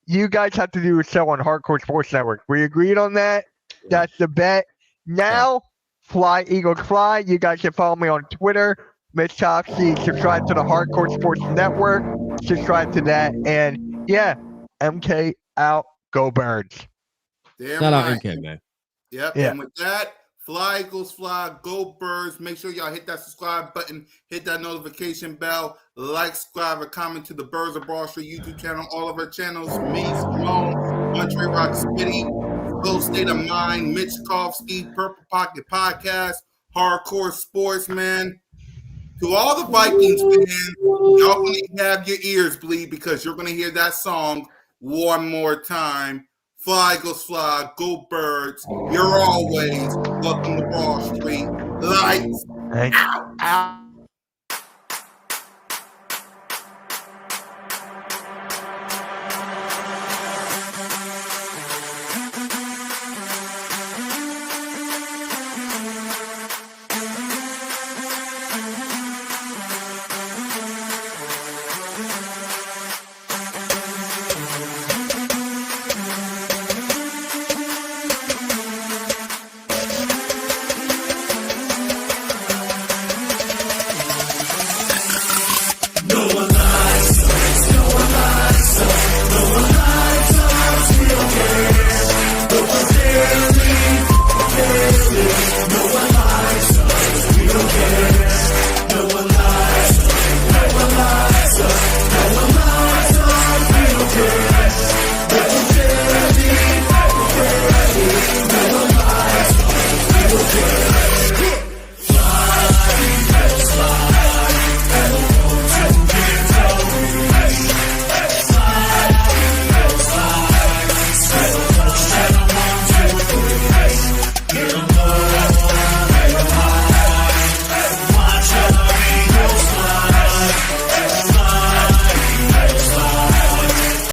you guys have to do a show on Hardcore Sports Network. We agreed on that. That's the bet. Now, Fly Eagles Fly. You guys can follow me on Twitter. Mitch Topsy, subscribe to the Hardcore Sports Network. Subscribe to that. And yeah, MK out. Go Birds. Damn Shout out right. MK, man. Yep. Yeah. And with that, Fly Eagles Fly, go Birds. Make sure y'all hit that subscribe button, hit that notification bell, like, subscribe, or comment to the Birds of Broad Street YouTube channel, all of our channels. Me, Simone, Country Rock Smitty, Full State of Mind, Mitch Kofsky, Purple Pocket Podcast, Hardcore Sports, man. To all the Vikings fans, y'all gonna have your ears bleed because you're gonna hear that song one more time. Fly Eagles Fly, go Birds. You're always welcome to Broad Street. Lights out.